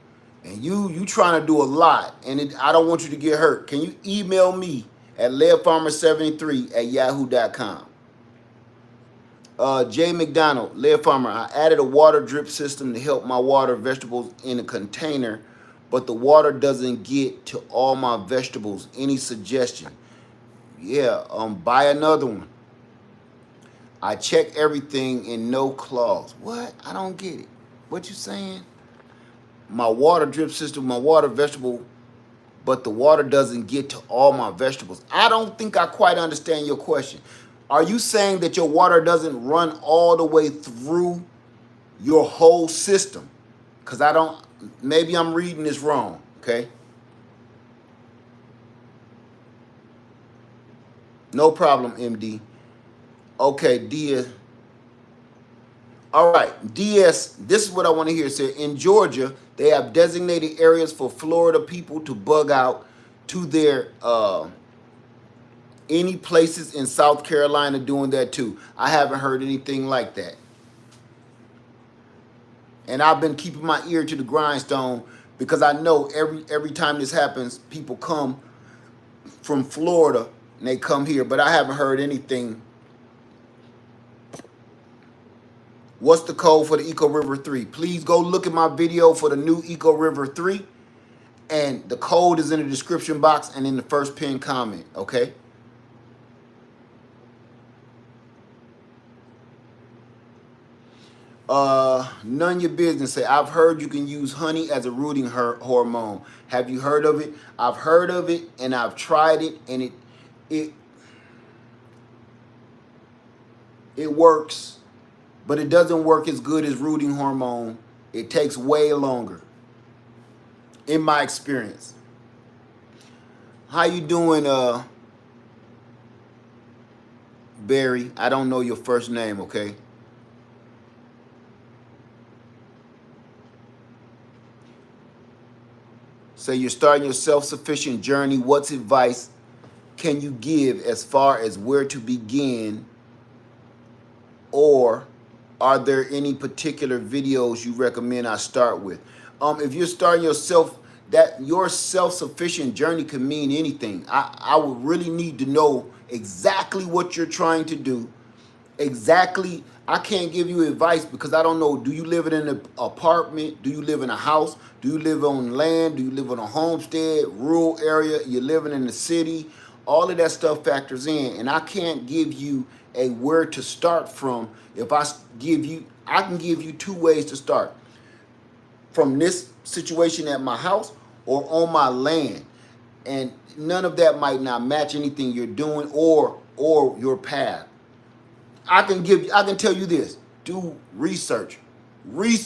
and you trying to do a lot, and I don't want you to get hurt. Can you email me at leadfarmer73@yahoo.com? Jay McDonald, Lead Farmer, I added a water drip system to help my water vegetables in a container, but the water doesn't get to all my vegetables. Any suggestion? Yeah, buy another one. I check everything and no claws. What? I don't get it. What you saying? My water drip system, my water vegetable, but the water doesn't get to all my vegetables. I don't think I quite understand your question. Are you saying that your water doesn't run all the way through your whole system? Because I don't, maybe I'm reading this wrong, okay? No problem, MD. Okay, DS. All right, DS, this is what I want to hear. It said, in Georgia, they have designated areas for Florida people to bug out to their, any places in South Carolina doing that too. I haven't heard anything like that. And I've been keeping my ear to the grindstone because I know every time this happens, people come from Florida and they come here, but I haven't heard anything. What's the code for the Eco River 3? Please go look at my video for the new Eco River 3. And the code is in the description box and in the first pinned comment, okay? None your business. Say, I've heard you can use honey as a rooting hormone. Have you heard of it? I've heard of it and I've tried it, and it works. But it doesn't work as good as rooting hormone. It takes way longer, in my experience. How you doing, Barry? I don't know your first name, okay? Say you're starting your self-sufficient journey. What's advice can you give as far as where to begin, or are there any particular videos you recommend I start with? If you're starting your self-sufficient journey can mean anything. I would really need to know exactly what you're trying to do. Exactly. I can't give you advice because I don't know. Do you live in an apartment? Do you live in a house? Do you live on land? Do you live on a homestead, rural area? You're living in the city? All of that stuff factors in, and I can't give you a where to start from. If I can give you two ways to start: from this situation at my house or on my land, and none of that might not match anything you're doing or your path. I can tell you this: do research, read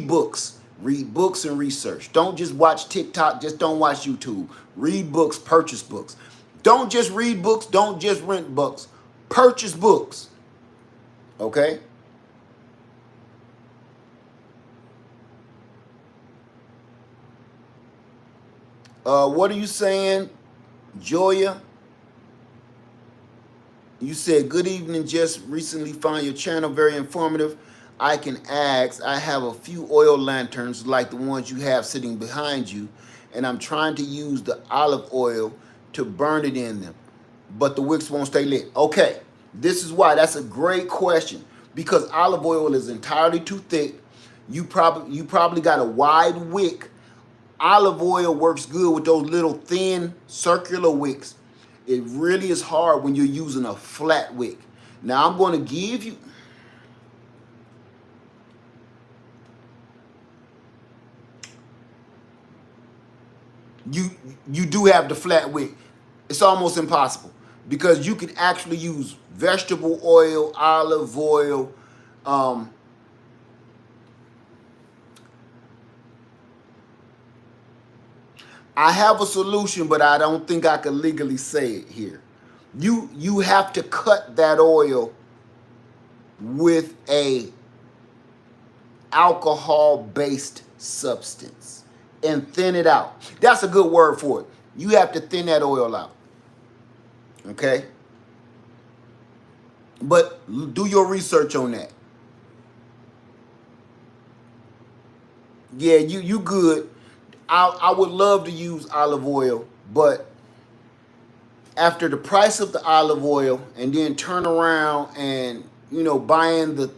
books. Read books and research. Don't just watch TikTok. Just don't watch YouTube. Read books, purchase books. Don't just read books. Don't just rent books. Purchase books. Okay? What are you saying, Joya? You said, good evening, just recently found your channel very informative. I can ask, I have a few oil lanterns like the ones you have sitting behind you, and I'm trying to use the olive oil to burn it in them, but the wicks won't stay lit. Okay, this is why. That's a great question, because olive oil is entirely too thick. You probably got a wide wick. Olive oil works good with those little thin circular wicks. It really is hard when you're using a flat wick. Now I'm going to give you, you do have the flat wick. It's almost impossible because you can actually use vegetable oil, olive oil. I have a solution, but I don't think I can legally say it here. You have to cut that oil with a alcohol-based substance and thin it out. That's a good word for it. You have to thin that oil out. Okay? But do your research on that. Yeah, you good. I would love to use olive oil, but after the price of the olive oil and then turn around and, buying the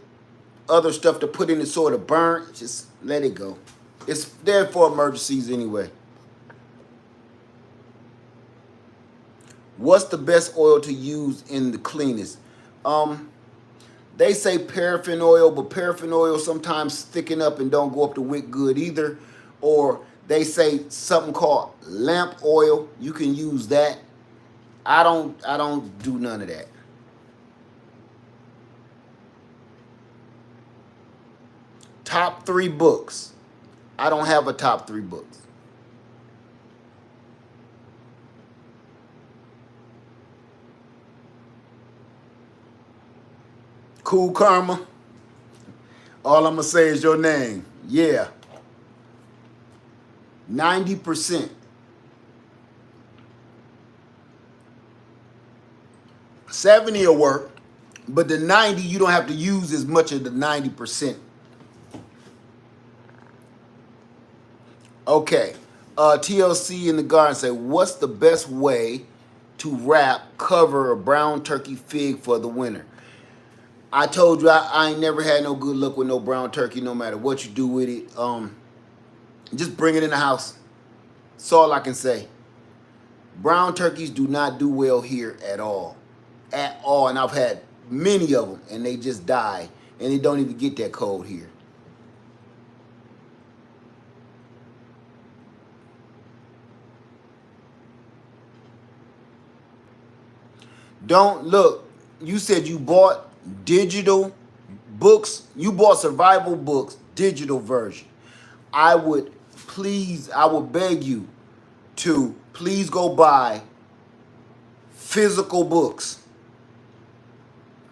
other stuff to put in it sort of burnt, just let it go. It's there for emergencies anyway. What's the best oil to use in the cleanest? They say paraffin oil, but paraffin oil sometimes thicken up and don't go up the wick good either. Or they say something called lamp oil. You can use that. I don't do none of that. Top 3 books. I don't have a top 3 books. Cool Karma. All I'm going to say is your name. Yeah. 90%. 70 will work, but the 90, you don't have to use as much of the 90%. Okay. TLC in the garden say, what's the best way to wrap, cover a brown turkey fig for the winter? I told you I ain't never had no good luck with no brown turkey, no matter what you do with it. Just bring it in the house. That's all I can say. Brown turkeys do not do well here at all. At all. And I've had many of them, and they just die. And they don't even get that cold here. Don't look. You said you bought digital books. You bought survival books, digital version. I would beg you to please go buy physical books.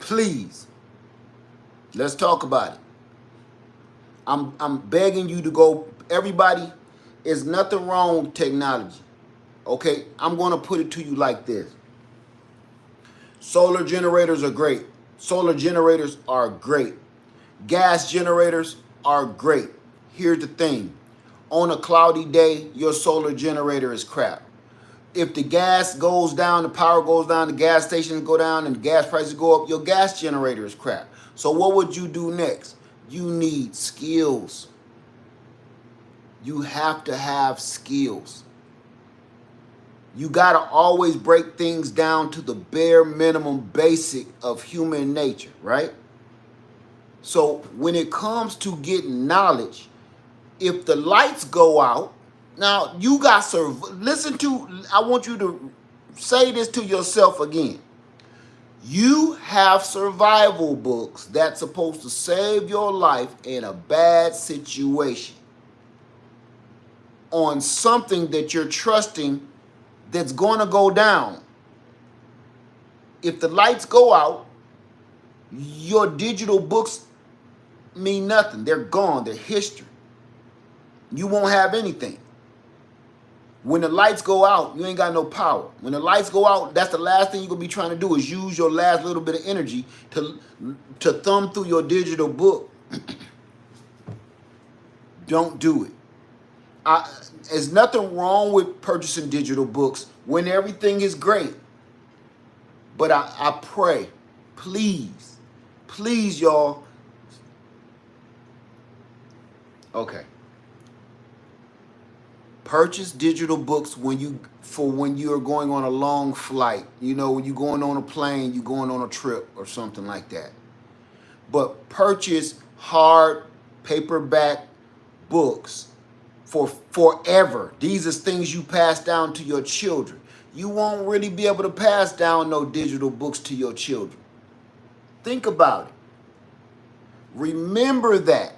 Please. Let's talk about it. I'm begging you to go. Everybody, there's nothing wrong with technology. Okay? I'm going to put it to you like this. Solar generators are great. Solar generators are great. Gas generators are great. Here's the thing. On a cloudy day, your solar generator is crap. If the gas goes down, the power goes down, the gas stations go down, and the gas prices go up, your gas generator is crap. So what would you do next? You need skills. You have to have skills. You got to always break things down to the bare minimum basic of human nature, right? So when it comes to getting knowledge, if the lights go out, now you got listen to, I want you to say this to yourself again. You have survival books that's supposed to save your life in a bad situation on something that you're trusting that's going to go down. If the lights go out, your digital books mean nothing. They're gone. They're history. You won't have anything. When the lights go out, you ain't got no power. When the lights go out, that's the last thing you're going to be trying to do is use your last little bit of energy to thumb through your digital book. Don't do it. There's nothing wrong with purchasing digital books when everything is great. But I pray, please, y'all. Okay. Purchase digital books when you are going on a long flight. You know, when you're going on a plane, you're going on a trip or something like that. But purchase hard paperback books for forever. These are things you pass down to your children. You won't really be able to pass down no digital books to your children. Think about it. Remember that.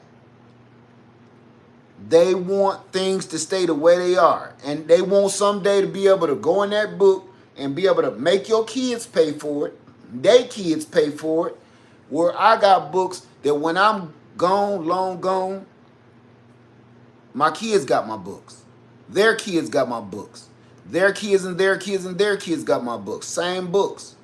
They want things to stay the way they are. And they want someday to be able to go in that book and be able to make your kids pay for it. Their kids pay for it. Where I got books that when I'm gone, long gone, my kids got my books. Their kids got my books. Their kids and their kids and their kids got my books. Same books.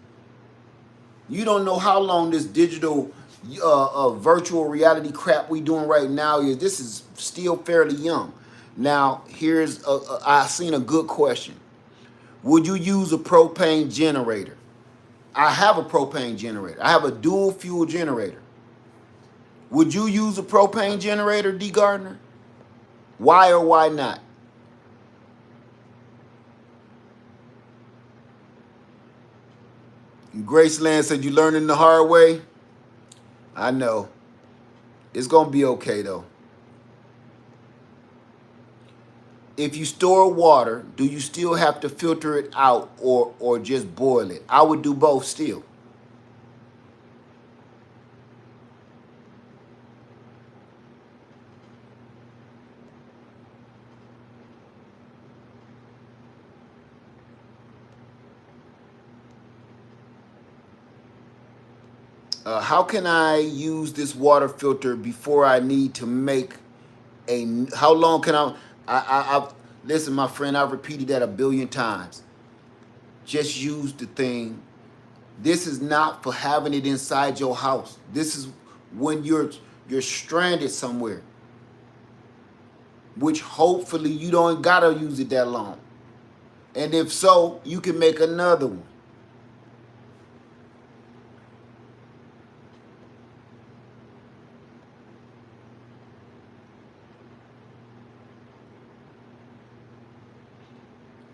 You don't know how long this digital virtual reality crap we doing right now is. This is still fairly young. Now, here's I seen a good question. Would you use a propane generator? I have a propane generator. I have a dual fuel generator. Would you use a propane generator, D. Gardner? Why or why not? Graceland said you learning the hard way. I know. It's going to be okay, though. If you store water, do you still have to filter it out or just boil it? I would do both still. How can I use this water filter before I need to make how long can I've listen, my friend, I've repeated that 1 billion times. Just use the thing. This is not for having it inside your house. This is when you're stranded somewhere, which hopefully you don't gotta use it that long. And if so, you can make another one.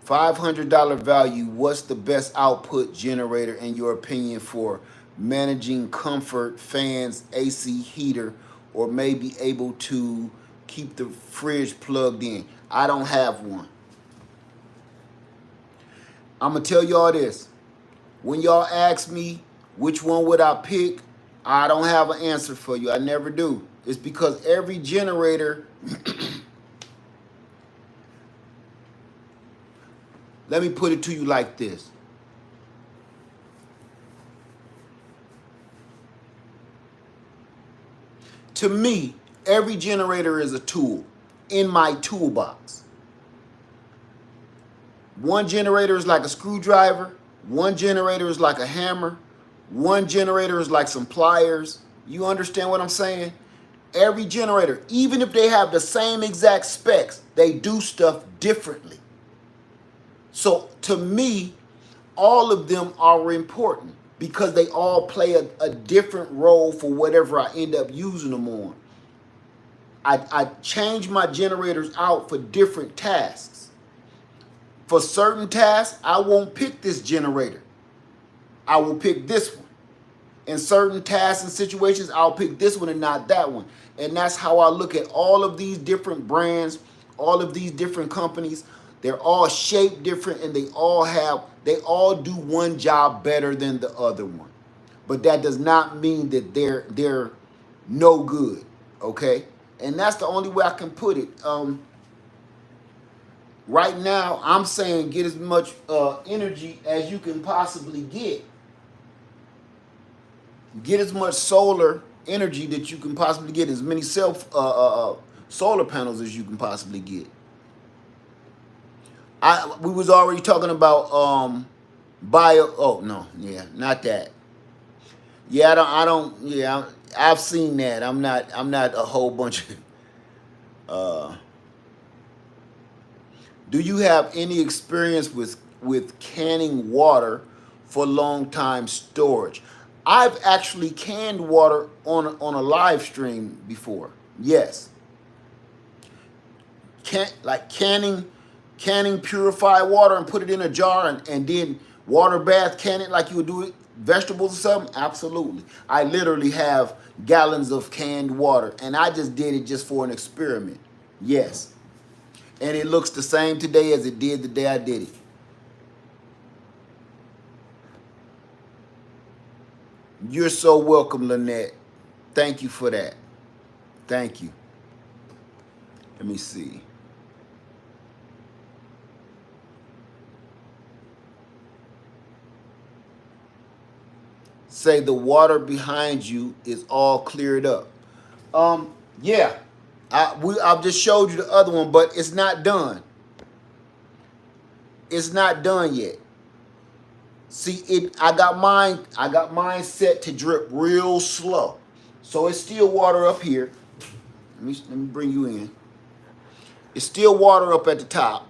$500 value, what's the best output generator in your opinion for managing comfort, fans, AC heater, or maybe able to keep the fridge plugged in? I don't have one. I'm going to tell y'all this. When y'all ask me which one would I pick, I don't have an answer for you. I never do. It's because every generator... Let me put it to you like this. To me, every generator is a tool in my toolbox. One generator is like a screwdriver. One generator is like a hammer. One generator is like some pliers. You understand what I'm saying? Every generator, even if they have the same exact specs, they do stuff differently. So to me, all of them are important because they all play a different role for whatever I end up using them on. I change my generators out for different tasks. For certain tasks, I won't pick this generator. I will pick this one. In certain tasks and situations, I'll pick this one and not that one. And that's how I look at all of these different brands, all of these different companies. They're all shaped different, and they all do one job better than the other one. But that does not mean that they're no good, okay? And that's the only way I can put it. Right now, I'm saying get as much energy as you can possibly get. Get as much solar energy that you can possibly get, as many solar panels as you can possibly get. We was already talking about not that. Yeah, I've seen that. I'm not a whole bunch of do you have any experience with canning water for long time storage? I've actually canned water on a live stream before. Yes. Canning purified water and put it in a jar and then water bath can it like you would do it vegetables or something? Absolutely. I literally have gallons of canned water, and I just did it just for an experiment. Yes. And it looks the same today as it did the day I did it. You're so welcome, Lynette. Thank you for that. Thank you. Let me see. Say the water behind you is all cleared up. Yeah. I've just showed you the other one, but it's not done. It's not done yet. See, I got mine set to drip real slow. So it's still water up here. Let me bring you in. It's still water up at the top.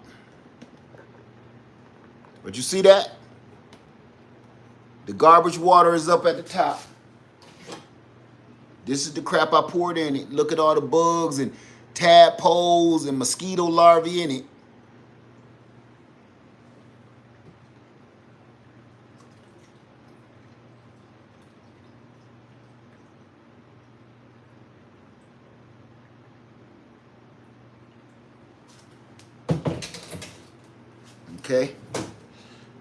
But you see that? The garbage water is up at the top. This is the crap I poured in it. Look at all the bugs and tadpoles and mosquito larvae in it. Okay.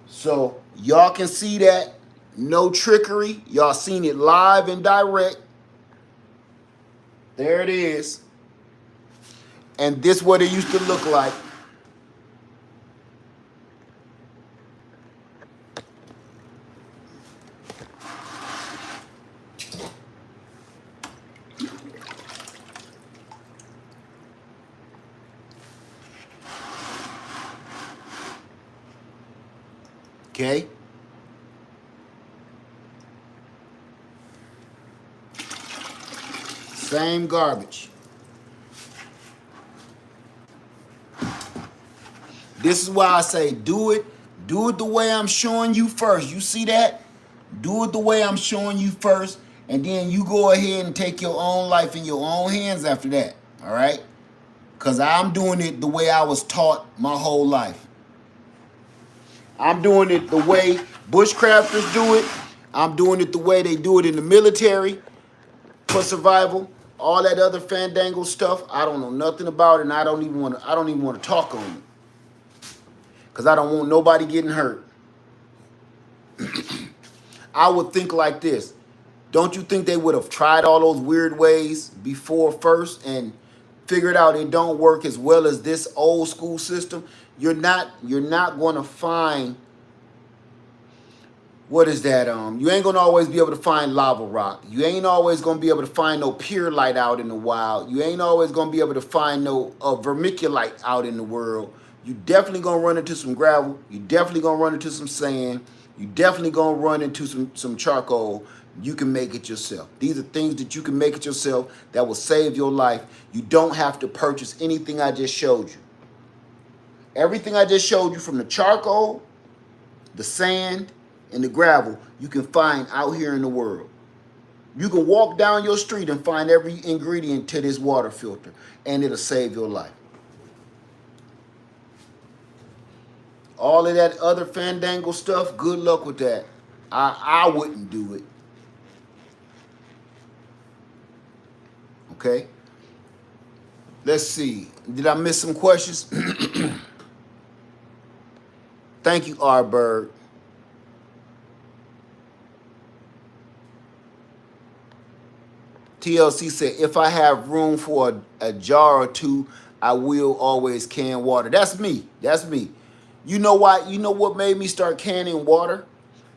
So y'all can see that. No trickery. Y'all seen it live and direct. There it is. And this is what it used to look like. Okay. Same garbage. This is why I say do it the way I'm showing you first. You see that? Do it the way I'm showing you first, and then you go ahead and take your own life in your own hands after that. All right? Because I'm doing it the way I was taught my whole life. I'm doing it the way bushcrafters do it. I'm doing it the way they do it in the military for survival. All that other fandangle stuff, I don't know nothing about it, and I don't even want to talk on it. Because I don't want nobody getting hurt. I would think like this. Don't you think they would have tried all those weird ways before first and figured out it don't work as well as this old school system? You're not going to find, what is that? You ain't going to always be able to find lava rock. You ain't always going to be able to find no pure light out in the wild. You ain't always going to be able to find no vermiculite out in the world. You definitely going to run into some gravel. You definitely going to run into some sand. You definitely going to run into some charcoal. You can make it yourself. These are things that you can make it yourself that will save your life. You don't have to purchase anything I just showed you. Everything I just showed you, from the charcoal, the sand, and the gravel, you can find out here in the world. You can walk down your street and find every ingredient to this water filter, and it'll save your life. All of that other fandangle stuff, good luck with that. I wouldn't do it. Okay? Let's see. Did I miss some questions? Thank you, R. Bird. TLC said, if I have room for a jar or two, I will always can water. That's me. That's me. You know why? You know what made me start canning water?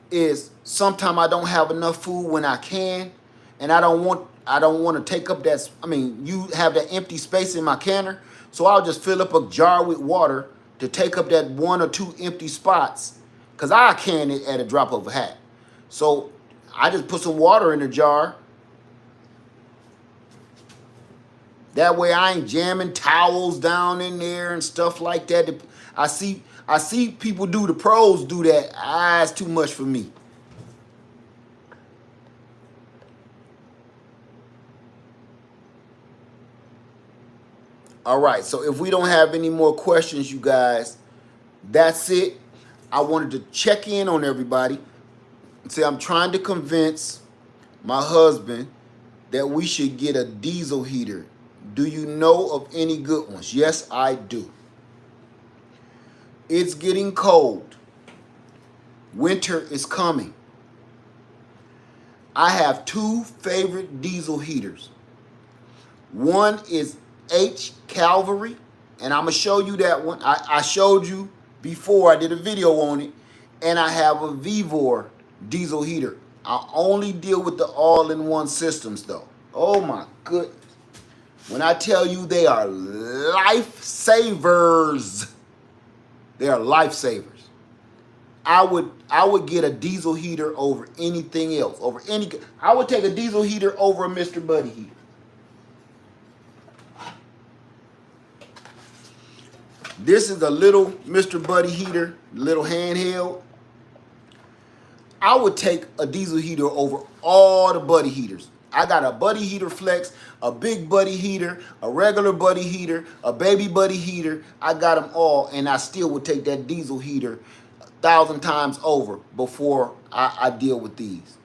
Is sometimes I don't have enough food when I can, and I don't want to take up that. I mean, you have that empty space in my canner, so I'll just fill up a jar with water to take up that 1 or 2 empty spots, because I can it at a drop of a hat. So I just put some water in the jar. That way I ain't jamming towels down in there and stuff like that. I see people do, the pros do that. It's too much for me. All right, so if we don't have any more questions, you guys, that's it. I wanted to check in on everybody and say I'm trying to convince my husband that we should get a diesel heater. Do you know of any good ones? Yes, I do. It's getting cold. Winter is coming. I have 2 favorite diesel heaters. One is H Calvary, and I'm going to show you that one. I showed you before. I did a video on it. And I have a Vivor diesel heater. I only deal with the all-in-one systems, though. Oh, my goodness. When I tell you they are lifesavers, they are lifesavers. I would get a diesel heater over anything else. I would take a diesel heater over a Mr. Buddy heater. This is a little Mr. Buddy heater, little handheld. I would take a diesel heater over all the Buddy heaters. I got a Buddy heater flex, a big Buddy heater, a regular Buddy heater, a baby Buddy heater. I got them all, and I still would take that diesel heater 1,000 times over before I deal with these.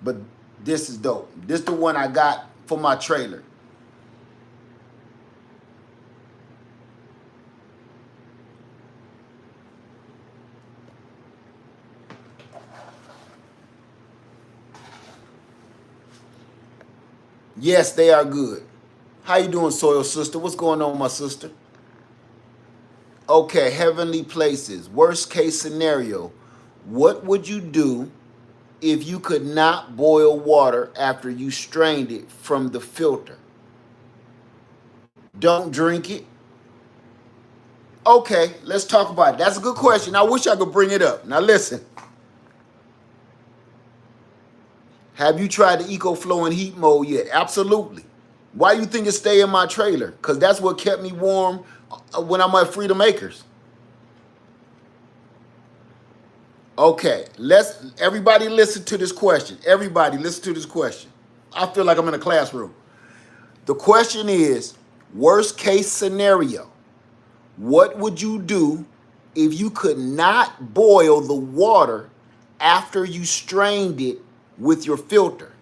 But this is dope. This is the one I got for my trailer. Yes, they are good. How you doing, Soil Sister? What's going on, my sister? Okay, heavenly places. Worst case scenario. What would you do if you could not boil water after you strained it from the filter? Don't drink it. Okay, let's talk about it. That's a good question. I wish I could bring it up. Now listen. Have you tried the EcoFlow in heat mode yet? Absolutely. Why do you think it stay in my trailer? Because that's what kept me warm when I'm at Freedom Acres. Okay, everybody listen to this question. Everybody listen to this question. I feel like I'm in a classroom. The question is, worst case scenario, what would you do if you could not boil the water after you strained it with your filter?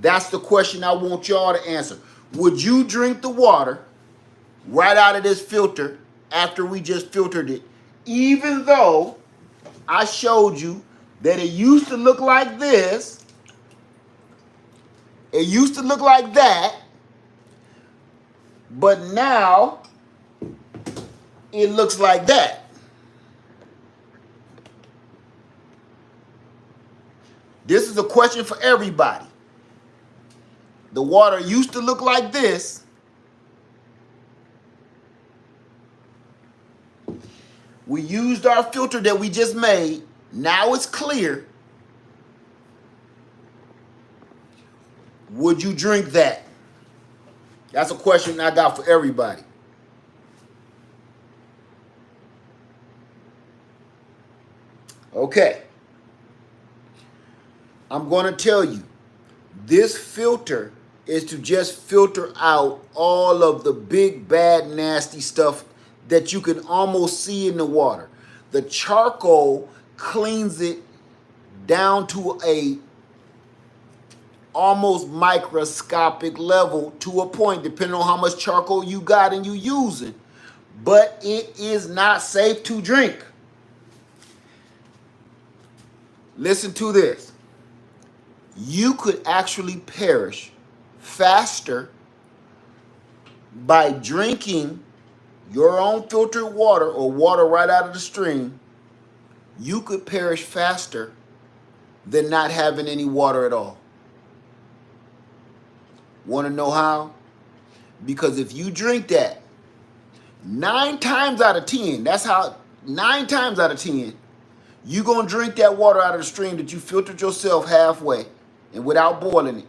That's the question I want y'all to answer. Would you drink the water right out of this filter after we just filtered it, even though I showed you that it used to look like this, it used to look like that, but now it looks like that? This is a question for everybody. The water used to look like this. We used our filter that we just made. Now it's clear. Would you drink that? That's a question I got for everybody. Okay. I'm going to tell you, this filter is to just filter out all of the big, bad, nasty stuff that you can almost see in the water. The charcoal cleans it down to a almost microscopic level to a point, depending on how much charcoal you got and you using. But it is not safe to drink. Listen to this. You could actually perish faster by drinking your own filtered water or water right out of the stream. You could perish faster than not having any water at all. Want to know how? Because if you drink that, 9 times out of 10, that's how 9 times out of 10, you're going to drink that water out of the stream that you filtered yourself halfway and without boiling it.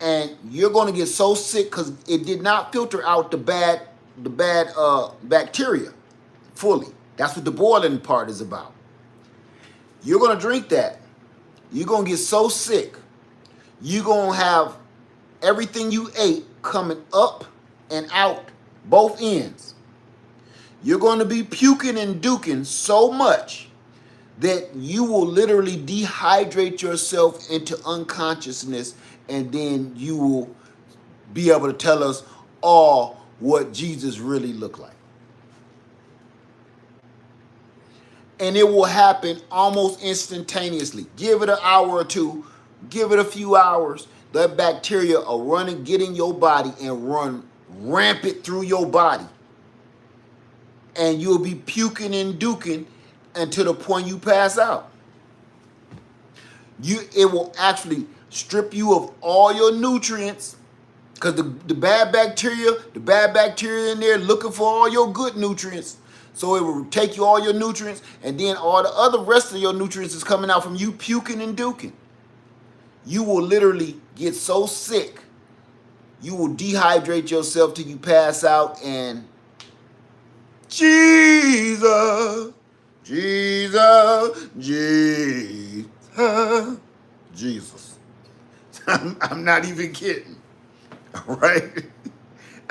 And you're going to get so sick because it did not filter out the bad bacteria fully. That's what the boiling part is about. You're going to drink that. You're going to get so sick. You're going to have everything you ate coming up and out both ends. You're going to be puking and duking so much that you will literally dehydrate yourself into unconsciousness, and then you will be able to tell us all what Jesus really looked like. And it will happen almost instantaneously. Give it an hour or two. Give it a few hours. The bacteria are running, get in your body and run rampant through your body. And you'll be puking and duking until the point you pass out. It will actually strip you of all your nutrients, because the bad bacteria in there looking for all your good nutrients. So it will take you all your nutrients, and then all the other rest of your nutrients is coming out from you puking and duking. You will literally get so sick, you will dehydrate yourself till you pass out, and Jesus, Jesus, Jesus, Jesus. I'm not even kidding. All right?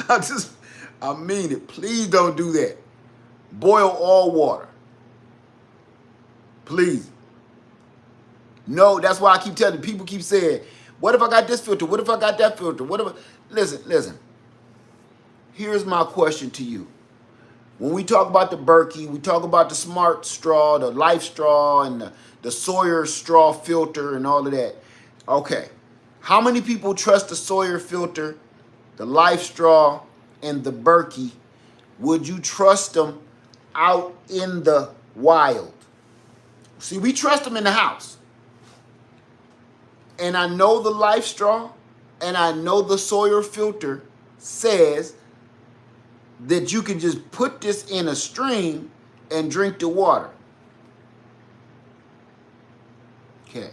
I mean it. Please don't do that. Boil all water. Please. No, that's why I keep telling people, keep saying, what if I got this filter? What if I got that filter? What if Listen. Here's my question to you. When we talk about the Berkey, we talk about the Smart Straw, the Life Straw, and the Sawyer Straw filter and all of that. Okay. How many people trust the Sawyer filter, the Life Straw, and the Berkey? Would you trust them out in the wild? See, we trust them in the house. And I know the Life Straw and I know the Sawyer filter says that you can just put this in a stream and drink the water. Okay.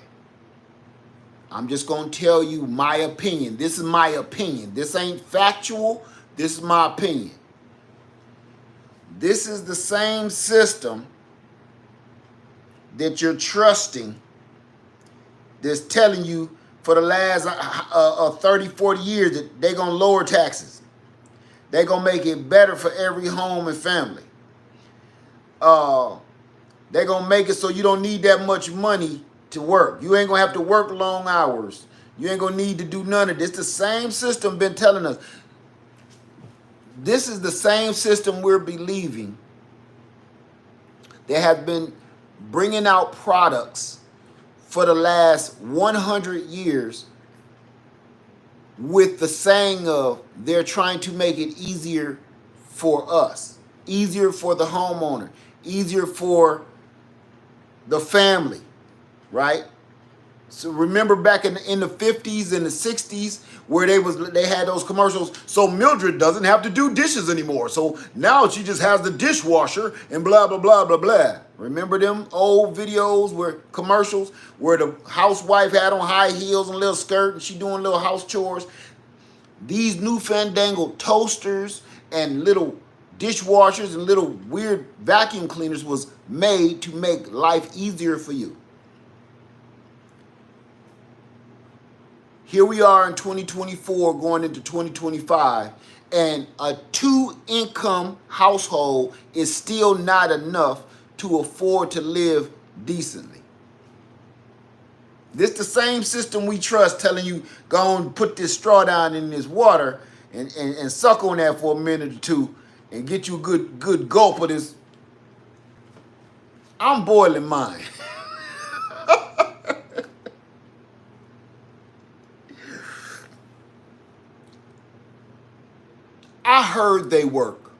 I'm just going to tell you my opinion. This is my opinion. This ain't factual. This is my opinion. This is the same system that you're trusting that's telling you for the last 30, 40 years that they're going to lower taxes. They're going to make it better for every home and family. They're going to make it so you don't need that much money to work. You ain't going to have to work long hours. You ain't going to need to do none of this. The same system been telling us. This is the same system we're believing. They have been bringing out products for the last 100 years with the saying of they're trying to make it easier for us, easier for the homeowner, easier for the family, right? So remember back in the 50s and the 60s where they had those commercials, so Mildred doesn't have to do dishes anymore. So now she just has the dishwasher and blah, blah, blah, blah, blah. Remember them old videos where commercials where the housewife had on high heels and a little skirt and she doing little house chores? These new fandangled toasters and little dishwashers and little weird vacuum cleaners was made to make life easier for you. Here we are in 2024 going into 2025, and a 2-income household is still not enough to afford to live decently. This the same system we trust telling you, go and put this straw down in this water and suck on that for a minute or two and get you a good gulp of this. I'm boiling mine. I heard they work.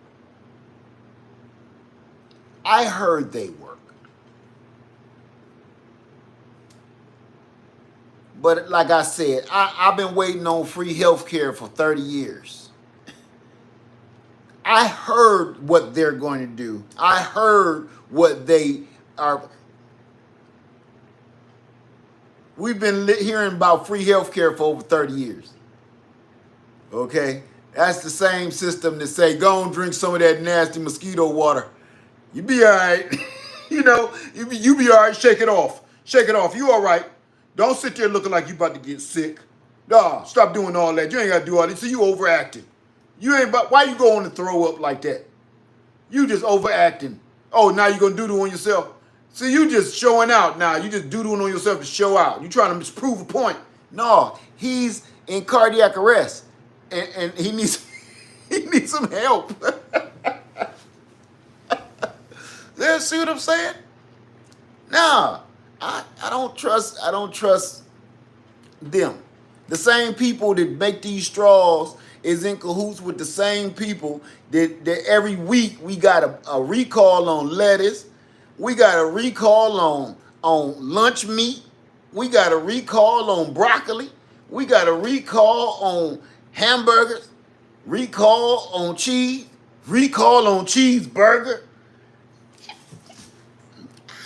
I heard they work. But like I said, I've been waiting on free health care for 30 years. I heard what they're going to do. I heard what they are. We've been hearing about free health care for over 30 years. Okay? That's the same system that say, go and drink some of that nasty mosquito water. You be all right. You know, you be all right. Shake it off. Shake it off. You all right. Don't sit there looking like you about to get sick. Nah, stop doing all that. You ain't got to do all that. So you overacting. You ain't about, why you going to throw up like that? You just overacting. Oh, now you going to doodle on yourself? See, you just showing out now. You just doodling on yourself to show out. You trying to prove a point. No, he's in cardiac arrest. And he needs some help. See what I'm saying? Nah, I don't trust them. The same people that make these straws is in cahoots with the same people that every week we got a recall on lettuce, we got a recall on lunch meat, we got a recall on broccoli, we got a recall on hamburgers, recall on cheese, recall on cheeseburger.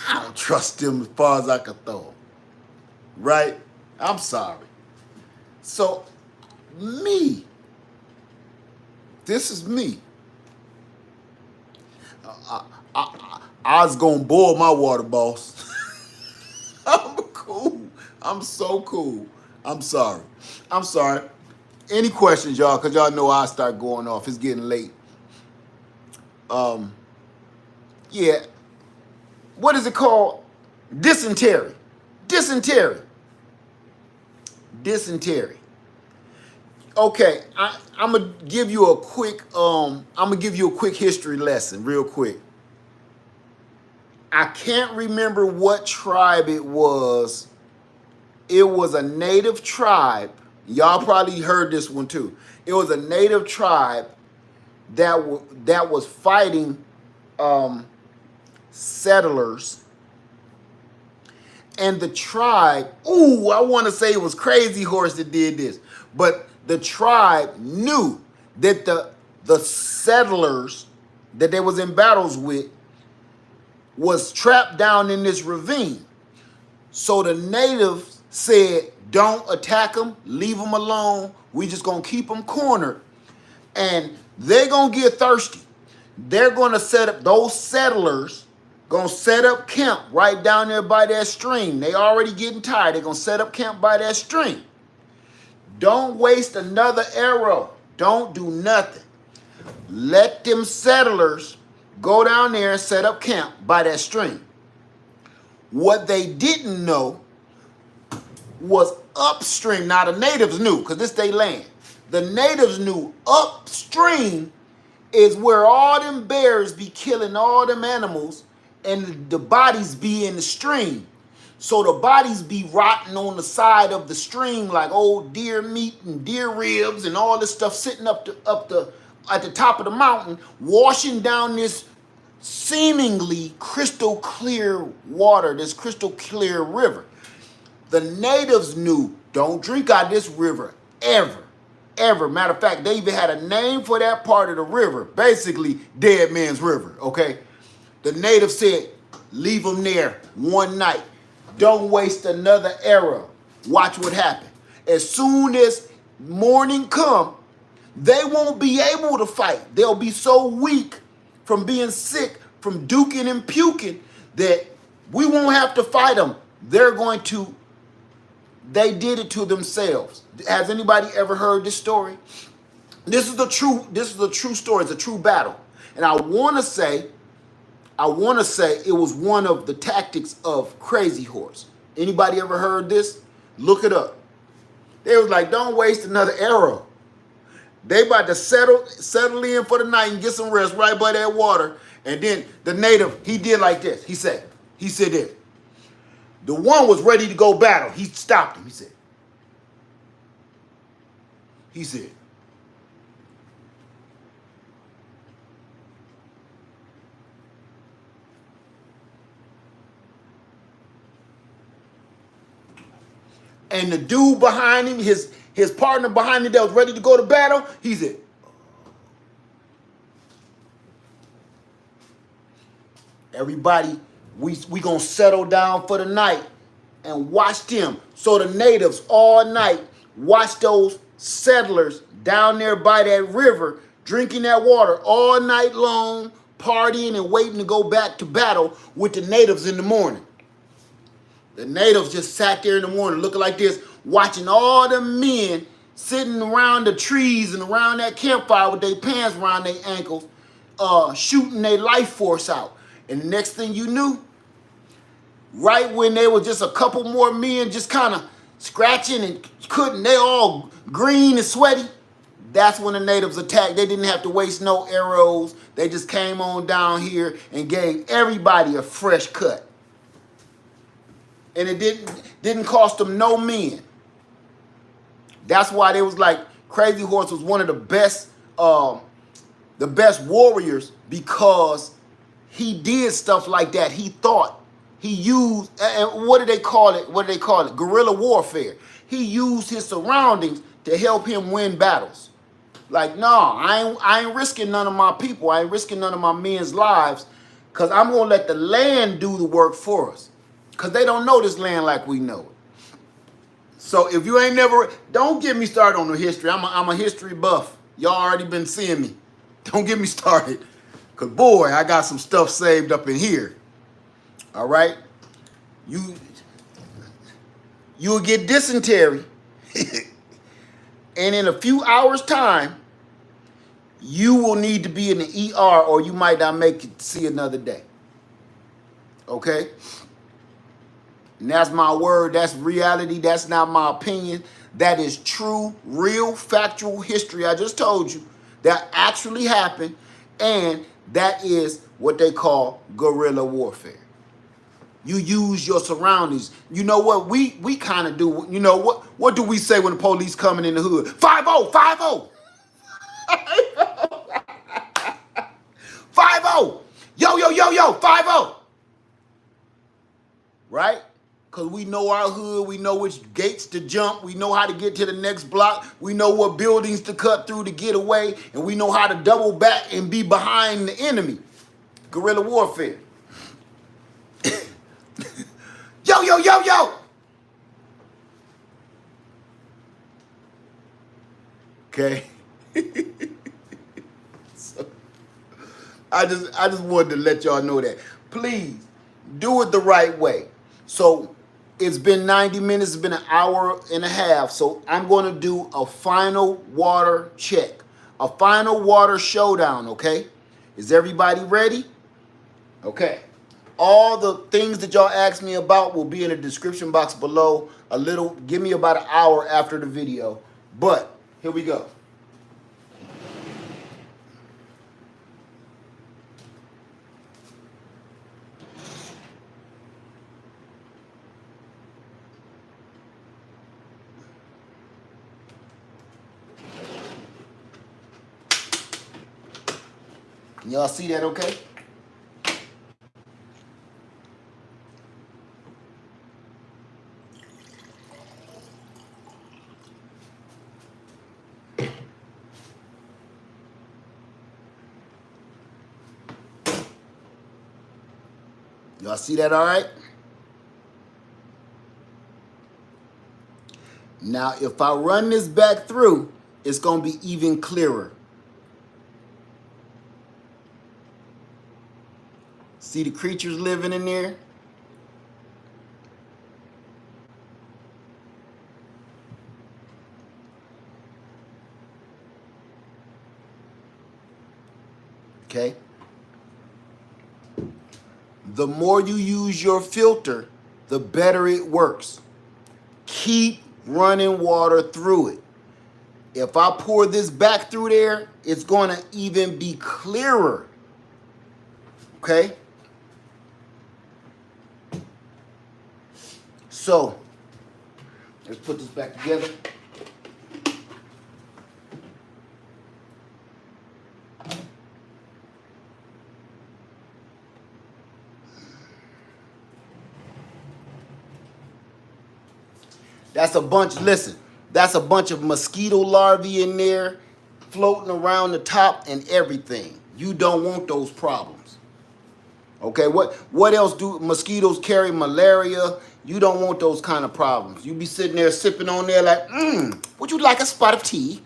I don't trust them as far as I can throw them. Right? I'm sorry. So, this is me. I was going to boil my water, boss. I'm cool. I'm so cool. I'm sorry. Any questions, y'all? Because y'all know I start going off. It's getting late. Yeah. What is it called? Dysentery. Okay, I'm gonna give you a quick history lesson real quick. I can't remember what tribe it was. It was a native tribe. Y'all probably heard this one too. It was a native tribe that was fighting settlers, and the tribe, I want to say it was Crazy Horse that did this, but the tribe knew that the settlers that they was in battles with was trapped down in this ravine. So the natives said, don't attack them, leave them alone, we just gonna keep them cornered, and they're gonna get thirsty. They're gonna set up, those settlers gonna set up camp right down there by that stream. They already getting tired. They're gonna set up camp by that stream. Don't waste another arrow. Don't do nothing. Let them settlers go down there and set up camp by that stream. What they didn't know was upstream. Now the natives knew, because this they land. The natives knew upstream is where all them bears be killing all them animals, and the bodies be in the stream. So the bodies be rotting on the side of the stream like old deer meat and deer ribs and all this stuff sitting at the top of the mountain, washing down this seemingly crystal clear water, this crystal clear river. The natives knew, don't drink out of this river ever. Matter of fact, they even had a name for that part of the river, basically Dead Man's River, okay? The natives said, leave them there one night. Don't waste another arrow. Watch what happens. As soon as morning come, they won't be able to fight. They'll be so weak from being sick, from duking and puking, that we won't have to fight them. They're going to They did it to themselves. Has anybody ever heard this story? This is a true story. It's a true battle. And I want to say it was one of the tactics of Crazy Horse. Anybody ever heard this? Look it up. They was like, don't waste another arrow. They about to settle in for the night and get some rest right by that water. And then the native, he did like this. He said this. The one was ready to go battle. He stopped him. He said, and the dude behind him, his partner behind him that was ready to go to battle, he said, everybody, we gonna settle down for the night and watch them. So the natives all night watched those settlers down there by that river drinking that water all night long, partying and waiting to go back to battle with the natives in the morning. The natives just sat there in the morning looking like this, watching all the men sitting around the trees and around that campfire with their pants around their ankles, shooting their life force out. And the next thing you knew, right when they were just a couple more men just kind of scratching and they all green and sweaty, that's when the natives attacked. They didn't have to waste no arrows. They just came on down here and gave everybody a fresh cut. And it didn't cost them no men. That's why they was like, Crazy Horse was one of the best warriors, because he did stuff like that. He thought, he used, and what do they call it? Guerrilla warfare. He used his surroundings to help him win battles. Like, no, I ain't risking none of my people. I ain't risking none of my men's lives, because I'm going to let the land do the work for us. Because they don't know this land like we know it. So if you ain't never, don't get me started on the history. I'm a history buff. Y'all already been seeing me. Don't get me started. Because, boy, I got some stuff saved up in here. All right? You'll get dysentery. And in a few hours' time, you will need to be in the ER, or you might not make it to see another day. Okay? And that's my word. That's reality. That's not my opinion. That is true, real, factual history. I just told you that actually happened. And that is what they call guerrilla warfare. You use your surroundings. You know what we kind of do? You know what do we say when the police coming in the hood? 5-0, 5-0. 5-0. Yo, 5-0. Right? Because we know our hood. We know which gates to jump. We know how to get to the next block. We know what buildings to cut through to get away. And we know how to double back and be behind the enemy. Guerrilla warfare. Yo. Okay. So, I just wanted to let y'all know that. Please do it the right way. So it's been 90 minutes. It's been an hour and a half. So I'm going to do a final water check, a final water showdown. Okay. Is everybody ready? Okay. All the things that y'all asked me about will be in the description box below. Give me about an hour after the video. But here we go. Y'all see that okay? Y'all see that all right? Now, if I run this back through, it's going to be even clearer. See the creatures living in there? okay? The more you use your filter, the better it works. Keep running water through it. If I pour this back through there, it's gonna even be clearer, okay? So, let's put this back together. That's a bunch, listen, that's a bunch of mosquito larvae in there floating around the top and everything. You don't want those problems. Okay, what else do mosquitoes carry? Malaria. You don't want those kind of problems. You be sitting there sipping on there like, would you like a spot of tea?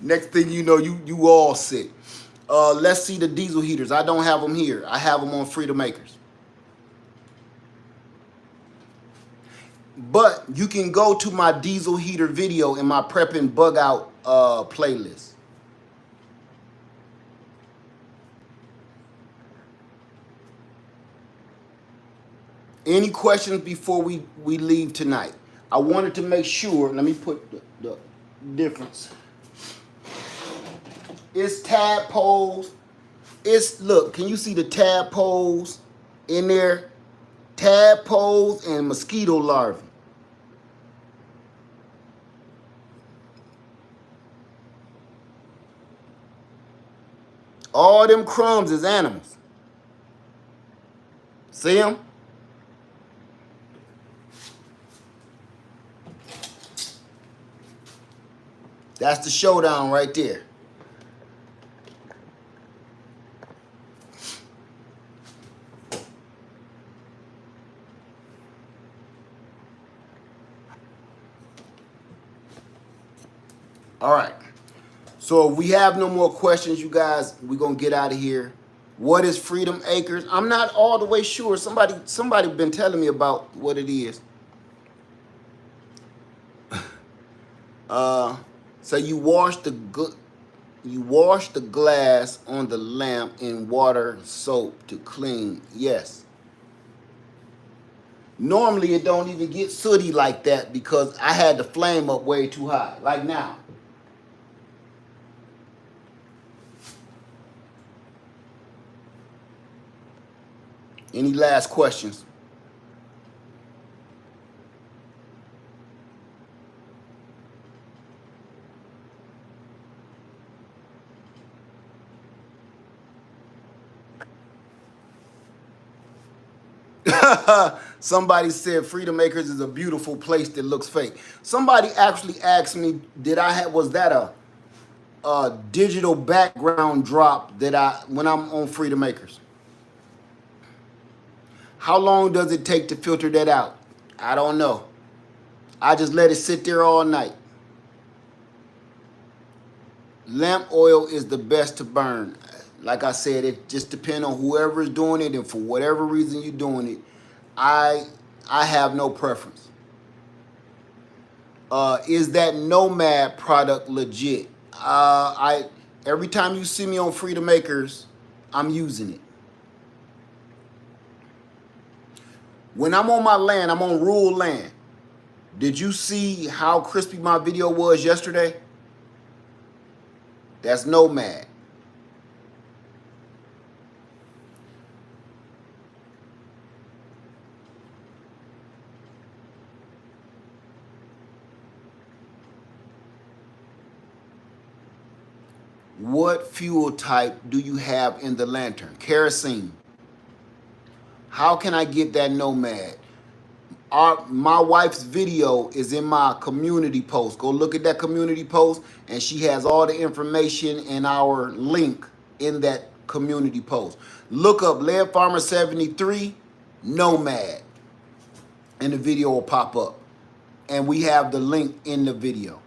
Next thing you know, you all sick. Let's see the diesel heaters. I don't have them here. I have them on Freedom Acres. But you can go to my diesel heater video in my prepping bug out playlist. Any questions before we leave tonight? I wanted to make sure, let me put the difference. It's tadpoles. Look, can you see the tadpoles in there? Tadpoles and mosquito larvae. All them crumbs is animals. See them? That's the showdown right there. All right. So if we have no more questions, you guys, we're going to get out of here. What is Freedom Acres? I'm not all the way sure. Somebody been telling me about what it is. So you wash the glass on the lamp in water soap to clean. Yes. Normally it don't even get sooty like that because I had the flame up way too high. Like now. Any last questions? Somebody said Freedom Acres is a beautiful place that looks fake. Somebody actually asked me, was that a digital background drop that when I'm on Freedom Acres? How long does it take to filter that out? I don't know. I just let it sit there all night. Lamp oil is the best to burn. Like I said, it just depends on whoever is doing it, and for whatever reason you're doing it, I have no preference. Is that Nomad product legit? Every time you see me on Freedom Acres, I'm using it. When I'm on my land, I'm on rural land. Did you see how crispy my video was yesterday? That's Nomad. What fuel type do you have in the lantern? Kerosene. How can I get that Nomad? My wife's video is in my community post. Go look at that community post, and she has all the information in our link in that community post. Look up Lead Farmer 73 Nomad, and the video will pop up. And we have the link in the video.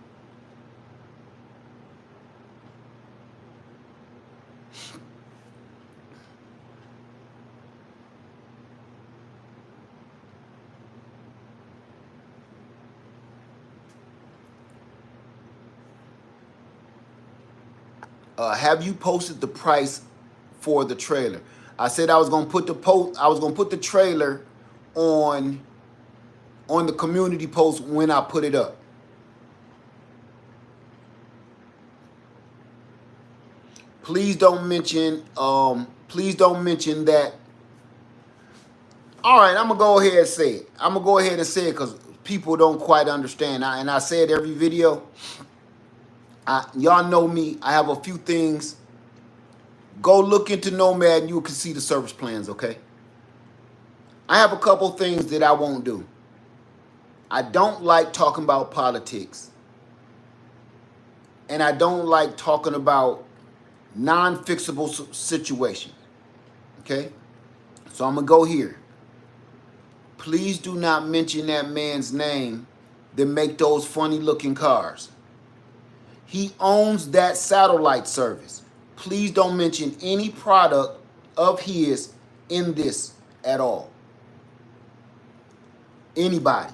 have you posted the price for the trailer? I said I was gonna put the trailer on the community post when I put it up. Please don't mention that. All right, I'm gonna go ahead and say it. I'm gonna go ahead and say it because people don't quite understand. And I say it every video. Y'all know me. I have a few things. Go look into Nomad and you can see the service plans, okay? I have a couple things that I won't do. I don't like talking about politics. And I don't like talking about non-fixable situations, okay? So I'm going to go here. Please do not mention that man's name that make those funny-looking cars. He owns that satellite service. Please don't mention any product of his in this at all. Anybody.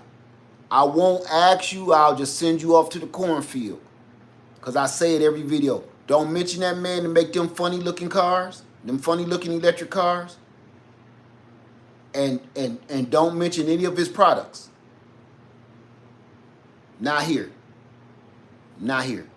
I won't ask you. I'll just send you off to the cornfield. Because I say it every video. Don't mention that man to make them funny-looking cars, them funny-looking electric cars. And don't mention any of his products. Not here. Not here.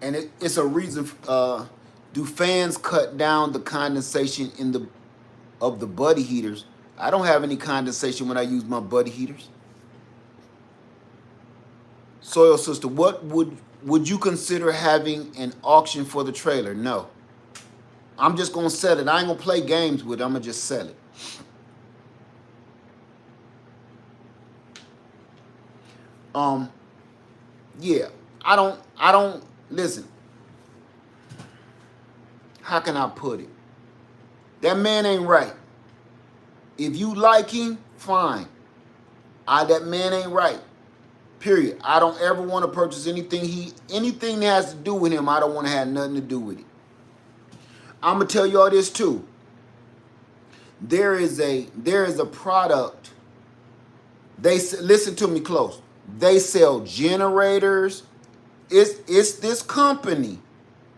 And it's a reason. Do fans cut down the condensation of the buddy heaters? I don't have any condensation when I use my buddy heaters. Soil Sister, what would you consider having an auction for the trailer? No. I'm just gonna sell it. I ain't gonna play games with it. I'm gonna just sell it. Yeah, I don't listen. How can I put it? That man ain't right. If you like him, fine. That man ain't right. Period. I don't ever want to purchase anything that has to do with him. I don't want to have nothing to do with it. I'm gonna tell y'all this too. There is a product. Listen to me close. They sell generators. It's this company.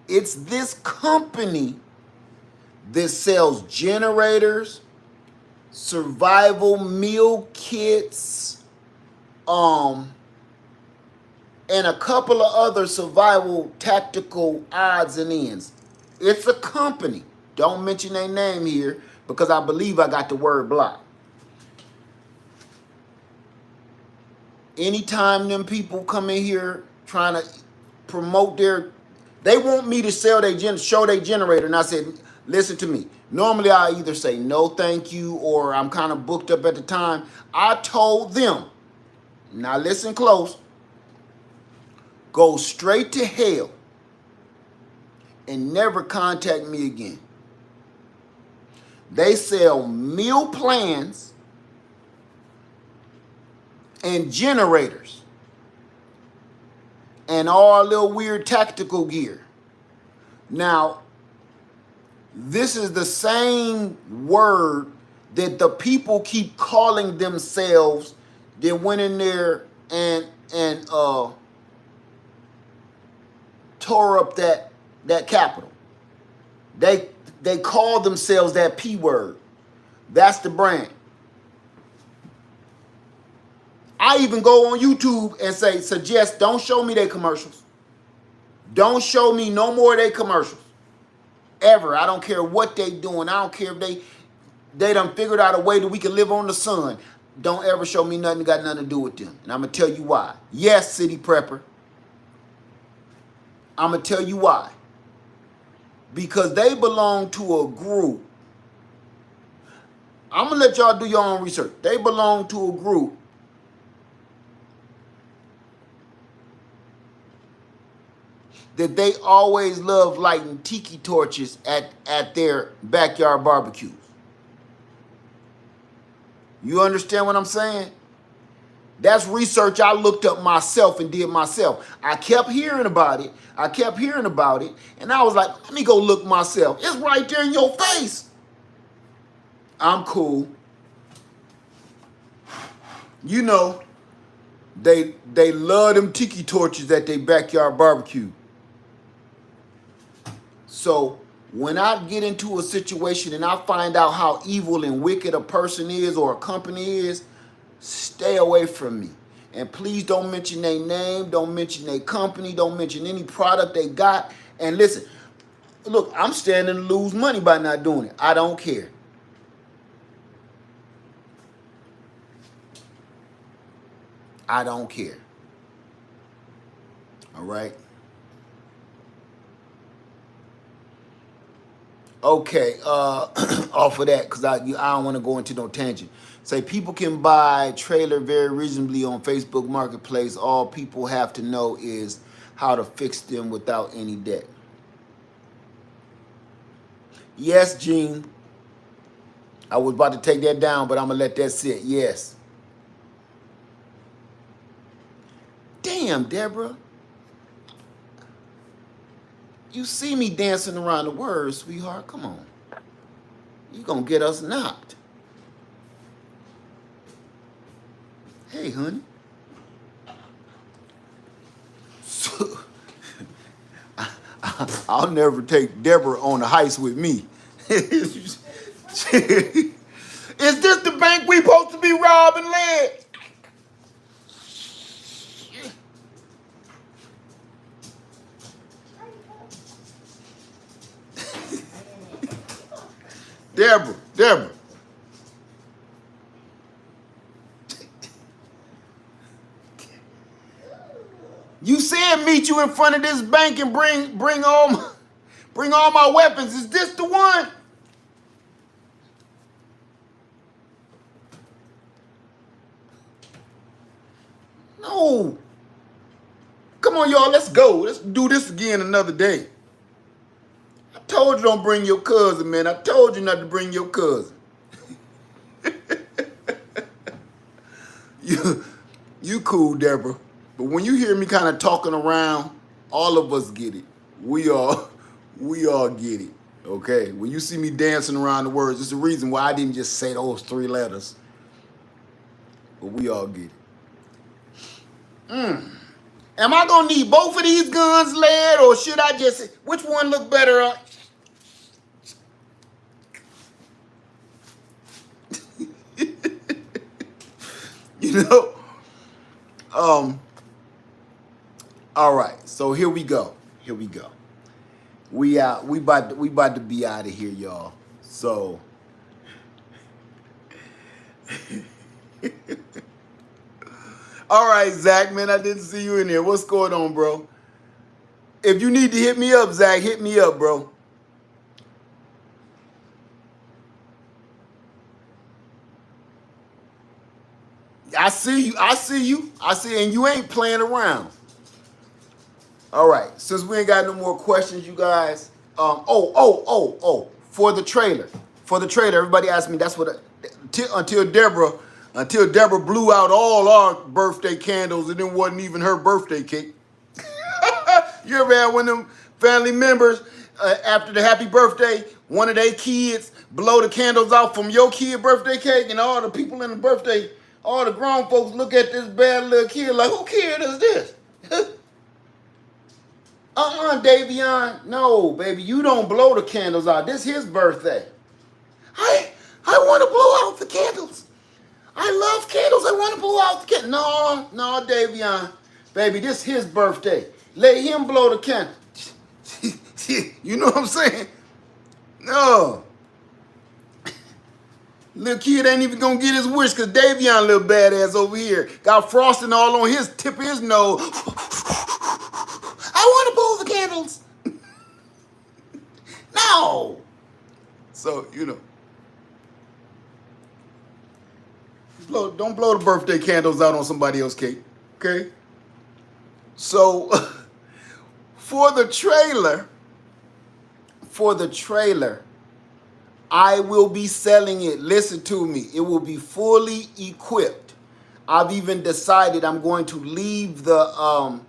It's this company that sells generators, survival meal kits, and a couple of other survival tactical odds and ends. It's a company. Don't mention their name here because I believe I got the word blocked. Anytime them people come in here trying to promote they want me to show their generator. And I said, listen to me. Normally I either say no thank you or I'm kind of booked up at the time. I told them, now listen close, go straight to hell and never contact me again. They sell meal plans and generators and all little weird tactical gear. Now, this is the same word that the people keep calling themselves that went in there and tore up that Capitol. They call themselves that P word. That's the brand. I even go on YouTube and suggest, don't show me their commercials. Don't show me no more of their commercials. Ever. I don't care what they doing. I don't care if they done figured out a way that we can live on the sun. Don't ever show me nothing that got nothing to do with them. And I'm going to tell you why. Yes, City Prepper. I'm going to tell you why. Because they belong to a group. I'm going to let y'all do your own research. They belong to a group that they always love lighting tiki torches at their backyard barbecues. You understand what I'm saying? That's research I looked up myself and did myself. I kept hearing about it. And I was like, let me go look myself. It's right there in your face. I'm cool. You know, they love them tiki torches at their backyard barbecue. So when I get into a situation and I find out how evil and wicked a person is or a company is, stay away from me. And please don't mention their name, don't mention their company, don't mention any product they got. And listen, look, I'm standing to lose money by not doing it. I don't care. I don't care. All right? Okay, off of that, because I don't want to go into no tangent. Say people can buy trailer very reasonably on Facebook Marketplace. All people have to know is how to fix them without any debt. Yes, Gene. I was about to take that down, but I'm going to let that sit. Yes. Damn, Deborah. You see me dancing around the words, sweetheart. Come on. You going to get us knocked. Hey, honey. So, I'll never take Deborah on a heist with me. Is this the bank we supposed to be robbing, led? Deborah. You said meet you in front of this bank and bring all my weapons. Is this the one? No. Come on, y'all. Let's go. Let's do this again another day. I told you don't bring your cousin, man. I told you not to bring your cousin. You cool, Deborah. But when you hear me kind of talking around, all of us get it. We all get it. Okay? When you see me dancing around the words, it's the reason why I didn't just say those 3 letters. But we all get it. Am I gonna need both of these guns, lad, or should I just, which one look better? You know? All right, so here we go. We out. We about to be out of here, y'all. So all right, Zach, man, I didn't see you in there. What's going on, bro? If you need to hit me up, Zach, hit me up, bro. I see you, and you ain't playing around. All right, since we ain't got no more questions, you guys. For the trailer, everybody asked me. That's what until Deborah blew out all our birthday candles, and it wasn't even her birthday cake. You ever had one of them family members after the happy birthday, one of their kids blow the candles out from your kid birthday cake, and all the people in the birthday, all the grown folks look at this bad little kid like, who kid is this? Davion, no, baby, you don't blow the candles out. This his birthday. I want to blow out the candles. I love candles. I want to blow out the candles. No, Davion, baby, this his birthday. Let him blow the candle. You know what I'm saying? No. Little kid ain't even gonna get his wish because Davion, little badass over here, got frosting all on his tip of his nose. I want to blow the candles. No. So, you know. Don't blow the birthday candles out on somebody else's cake. Okay? So, for the trailer, I will be selling it. Listen to me. It will be fully equipped. I've even decided I'm going to leave the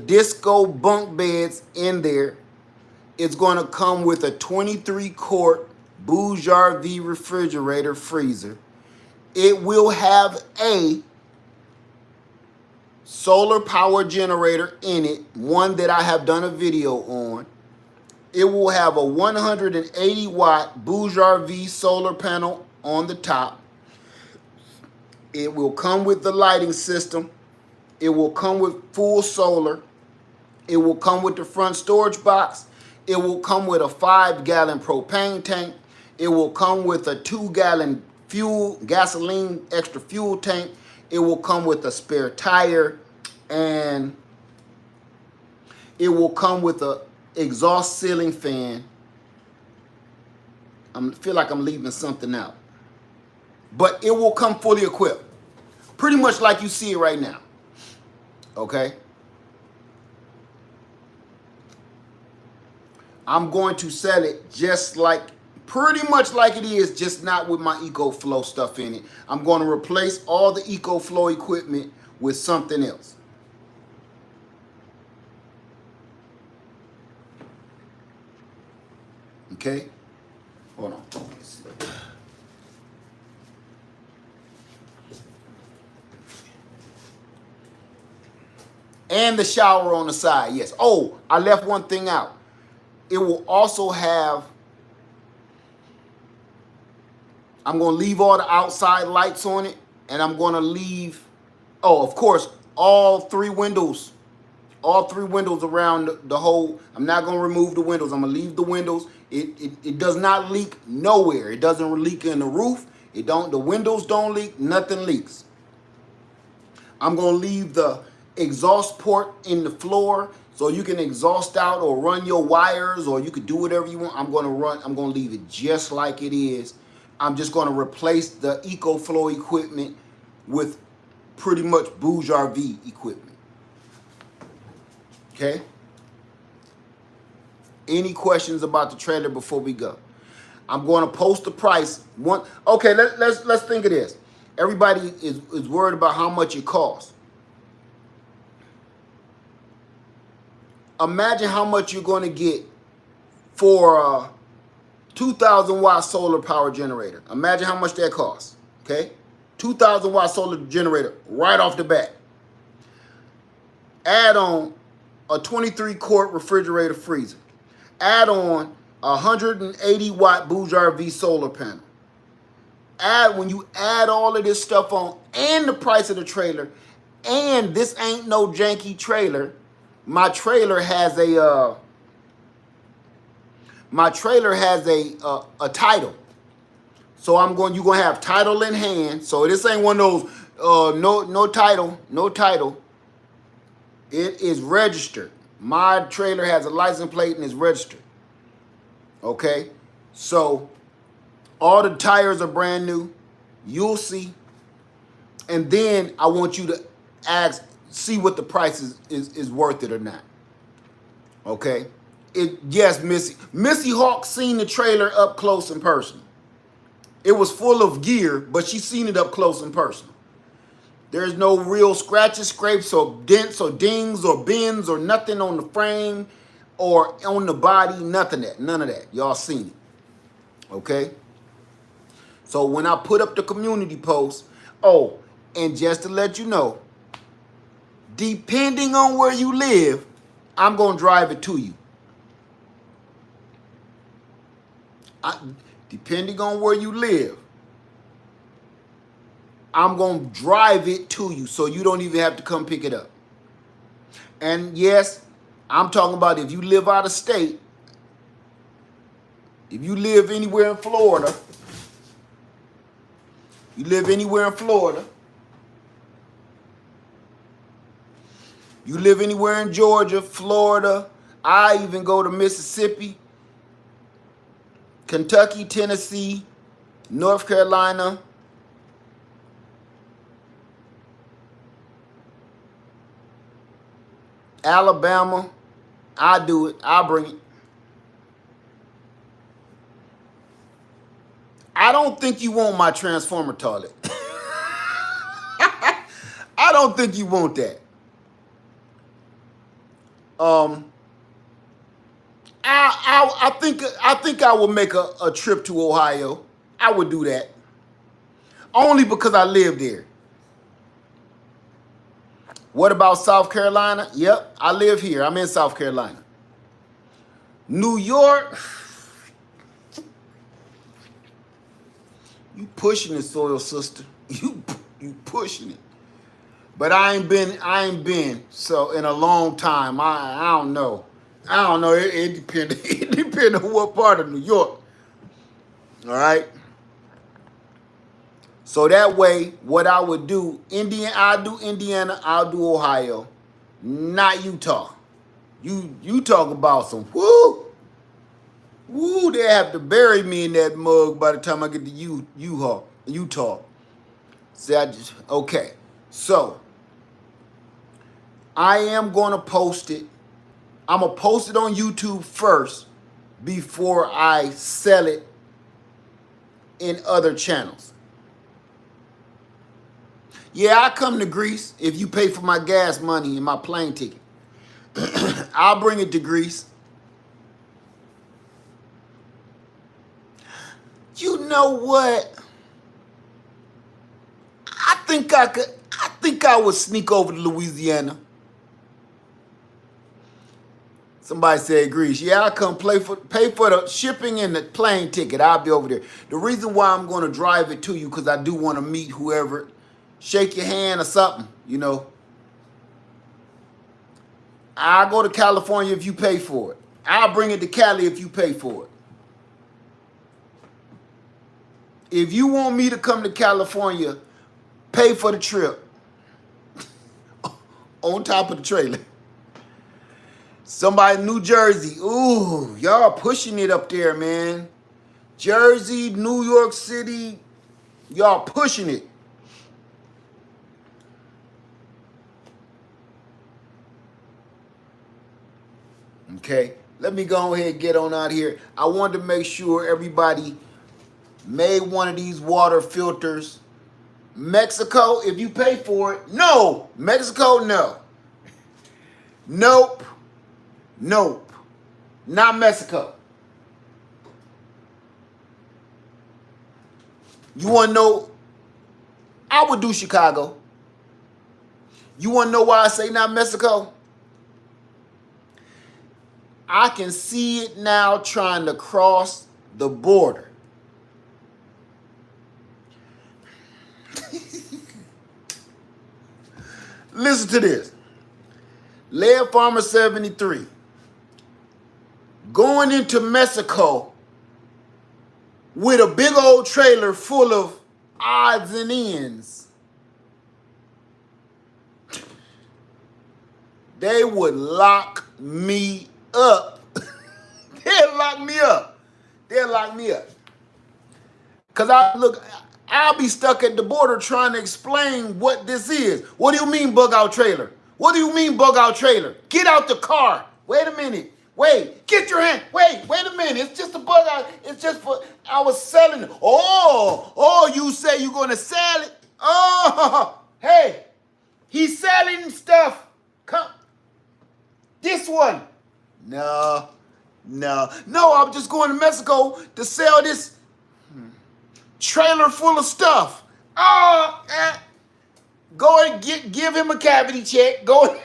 disco bunk beds in there. It's going to come with a 23-quart Bouge-RV refrigerator freezer. It will have a solar power generator in it, one that I have done a video on. It will have a 180 watt Bouge-RV solar panel on the top. It will come with the lighting system. It will come with full solar. It will come with the front storage box. It will come with a 5-gallon propane tank. It will come with a 2-gallon gasoline extra fuel tank. It will come with a spare tire, and it will come with a exhaust ceiling fan. I feel like I'm leaving something out, but it will come fully equipped, pretty much like you see it right now. Okay. I'm going to sell it just like, pretty much like it is, just not with my EcoFlow stuff in it. I'm going to replace all the EcoFlow equipment with something else. Okay? Hold on. And the shower on the side, yes. Oh, I left one thing out. It will also have, I'm going to leave all the outside lights on it, and I'm going to leave, oh, of course, all three windows around the whole. I'm not going to remove the windows. I'm going to leave the windows. It does not leak nowhere. It doesn't leak in the roof. The windows don't leak. Nothing leaks. I'm going to leave the exhaust port in the floor, so you can exhaust out or run your wires, or you could do whatever you want. I'm going to leave it just like it is. I'm just going to replace the EcoFlow equipment with pretty much Bouge-RV equipment. Okay? Any questions about the trailer before we go? I'm going to post the price. Okay, let's think of this. Everybody is worried about how much it costs. Imagine how much you're going to get for a 2,000 watt solar power generator. Imagine how much that costs. Okay? 2,000 watt solar generator right off the bat. Add on a 23-quart refrigerator freezer. Add on a 180 watt Bouge-RV solar panel. When you add all of this stuff on, and the price of the trailer, and this ain't no janky trailer. My trailer has a title. So you're gonna have title in hand. So this ain't one of those no title. It is registered. My trailer has a license plate and is registered. Okay? So all the tires are brand new. You'll see. And then I want you to see what the price is worth it or not. Okay? Yes, Missy Hawk seen the trailer up close and personal. It was full of gear, but she seen it up close and personal. There's no real scratches, scrapes, or dents, or dings, or bends, or nothing on the frame, or on the body, none of that. Y'all seen it. Okay? So when I put up the community post, and just to let you know, depending on where you live, I'm going to drive it to you. Depending on where you live, I'm going to drive it to you, so you don't even have to come pick it up. And yes, I'm talking about if you live out of state, if you live anywhere in Florida, you live anywhere in Georgia, Florida, I even go to Mississippi, Kentucky, Tennessee, North Carolina, Alabama. I do it. I bring it. I don't think you want my transformer toilet. I don't think you want that. I think I would make a trip to Ohio. I would do that. Only because I live there. What about South Carolina? Yep, I live here. I'm in South Carolina. New York, you pushing the soil, sister. You pushing it. But I ain't been so in a long time. I don't know. It depends. It depends on what part of New York. All right. So that way, what I would do, I'll do Indiana, I'll do Ohio, not Utah. You talk about some woo. They have to bury me in that mug by the time I get to Utah. See, okay. So I am gonna post it. I'm gonna post it on YouTube first before I sell it in other channels. Yeah, I come to Greece if you pay for my gas money and my plane ticket. I'll bring it to Greece. You know what? I think I would sneak over to Louisiana. Somebody said Greece. Yeah, I'll come pay for the shipping and the plane ticket. I'll be over there. The reason why I'm going to drive it to you because I do want to meet whoever. Shake your hand or something, you know. I'll go to California if you pay for it. I'll bring it to Cali if you pay for it. If you want me to come to California, pay for the trip. On top of the trailer. Somebody in New Jersey. Ooh, y'all pushing it up there, man. Jersey, New York City, y'all pushing it. Okay, let me go ahead and get on out here. I wanted to make sure everybody made one of these water filters. Mexico, if you pay for it, no. Mexico, no. Nope. Not Mexico. You want to know? I would do Chicago. You want to know why I say not Mexico? I can see it now trying to cross the border. Listen to this. Lead Farmer 73. Going into Mexico with a big old trailer full of odds and ends. They would lock me up. They'll lock me up. Because I'll be stuck at the border trying to explain what this is. What do you mean bug out trailer? What do you mean bug out trailer? Get out the car. Wait a minute. Wait, get your hand. Wait a minute. It's just a bug out. It's just for, I was selling it. Oh, you say you're going to sell it? Oh, hey, he's selling stuff. Come. This one. No, I'm just going to Mexico to sell this trailer full of stuff. Go and give him a cavity check. Go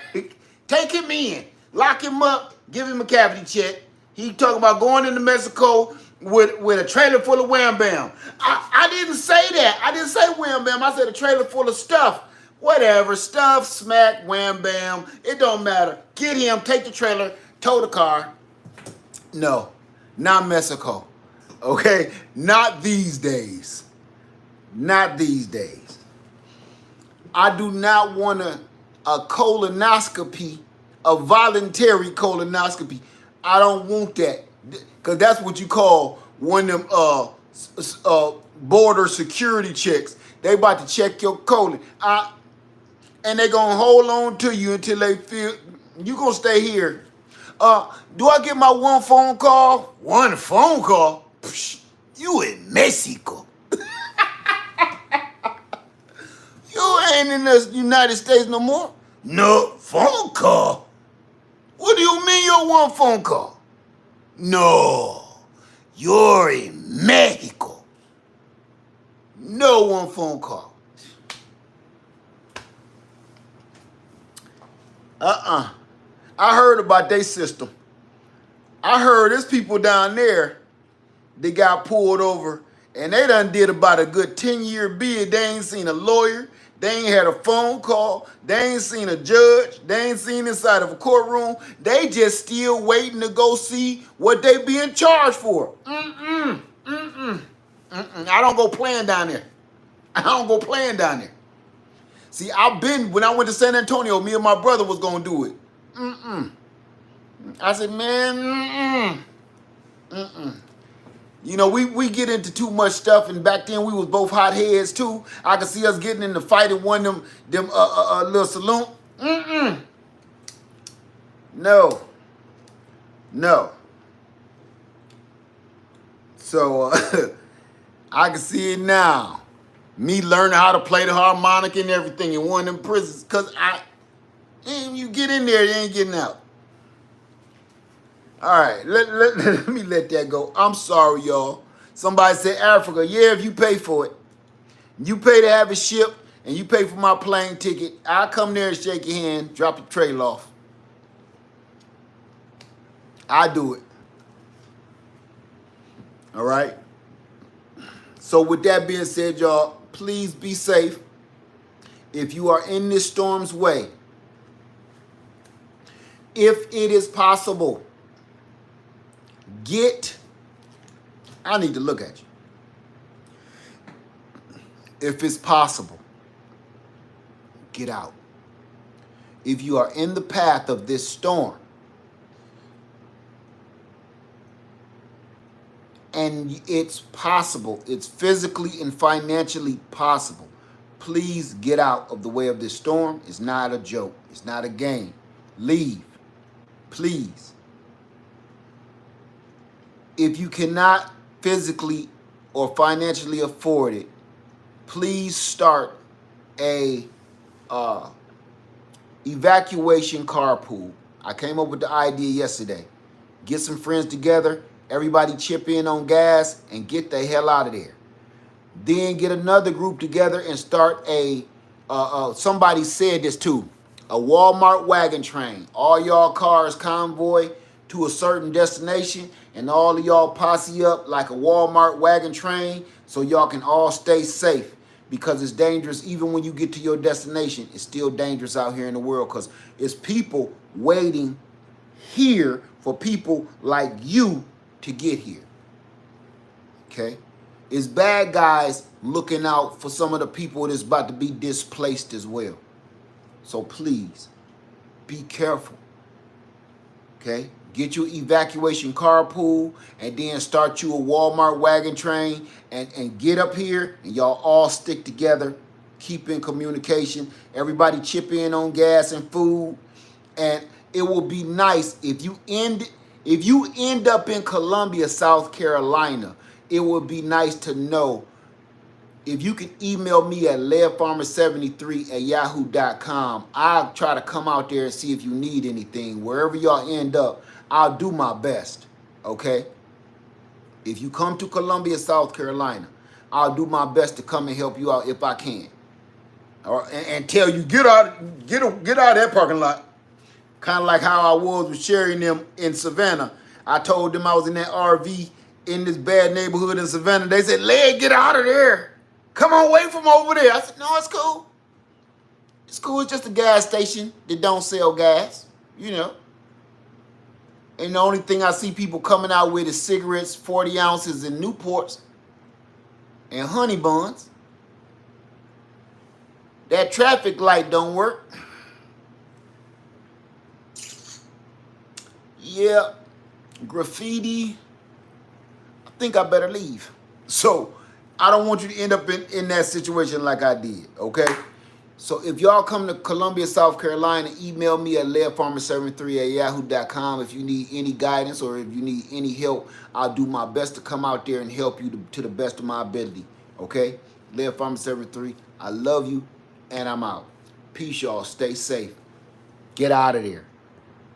take him in, lock him up, give him a cavity check. He talking about going into Mexico with a trailer full of wham bam. I didn't say that. I didn't say wham bam. I said a trailer full of stuff. Whatever, stuff, smack, wham bam. It don't matter. Get him, take the trailer, tow the car. No, not Mexico. Okay? Not these days. Not these days. I do not want a colonoscopy, a voluntary colonoscopy. I don't want that. Because that's what you call one of them border security checks. They about to check your colon. And they going to hold on to you until they feel you going to stay here. Do I get my one phone call? One phone call? Psh, you in Mexico. You ain't in the United States no more. No, phone call? What do you mean you want phone call? No, you're in Mexico. No one phone call. I heard about their system. I heard there's people down there that got pulled over and they done did about a good 10-year bid. They ain't seen a lawyer. They ain't had a phone call. They ain't seen a judge. They ain't seen inside of a courtroom. They just still waiting to go see what they being charged for. I don't go playing down there. I don't go playing down there. See, when I went to San Antonio, me and my brother was going to do it. I said, man, You know, we get into too much stuff, and back then we was both hot heads too. I could see us getting in the fight in one of them little saloon. No. So I can see it now. Me learning how to play the harmonica and everything in one of them prisons, cause you get in there, you ain't getting out. All right, let me let that go. I'm sorry, y'all. Somebody said Africa. Yeah, if you pay for it. You pay to have it shipped, and you pay for my plane ticket. I'll come there and shake your hand, drop your trail off. I do it. All right? So with that being said, y'all, please be safe. If you are in this storm's way, if it is possible, I need to look at you. If it's possible, get out. If you are in the path of this storm and it's possible, it's physically and financially possible, please get out of the way of this storm. It's not a joke. It's not a game. Leave. Please. If you cannot physically or financially afford it, please start a evacuation carpool. I came up with the idea yesterday. Get some friends together, everybody chip in on gas, and get the hell out of there. Then get another group together and start somebody said this too, a Walmart wagon train. All y'all cars convoy to a certain destination, and all of y'all posse up like a Walmart wagon train so y'all can all stay safe, because it's dangerous. Even when you get to your destination, it's still dangerous out here in the world, because it's people waiting here for people like you to get here. Okay? It's bad guys looking out for some of the people that's about to be displaced as well. So please, be careful. Okay? Get your evacuation carpool and then start you a Walmart wagon train and get up here and y'all all stick together. Keep in communication. Everybody chip in on gas and food. And it will be nice if you end up in Columbia, South Carolina. It would be nice to know if you can email me at ledfarmer73@yahoo.com. I'll try to come out there and see if you need anything. Wherever y'all end up, I'll do my best, okay? If you come to Columbia, South Carolina, I'll do my best to come and help you out if I can. And tell you, get out of that parking lot. Kind of like how I was with Sherry and them in Savannah. I told them I was in that RV in this bad neighborhood in Savannah. They said, "Led, get out of there. Come on away from over there." I said, "No, it's cool. It's cool. It's just a gas station that don't sell gas, you know." And the only thing I see people coming out with is cigarettes, 40 ounces, and Newports, and honey buns. That traffic light don't work. Yeah, graffiti. I think I better leave. So I don't want you to end up in that situation like I did, okay? So if y'all come to Columbia, South Carolina, email me at ledfarmer73@yahoo.com if you need any guidance or if you need any help. I'll do my best to come out there and help you to the best of my ability, okay? Ledfarmer73, I love you, and I'm out. Peace, y'all. Stay safe. Get out of there.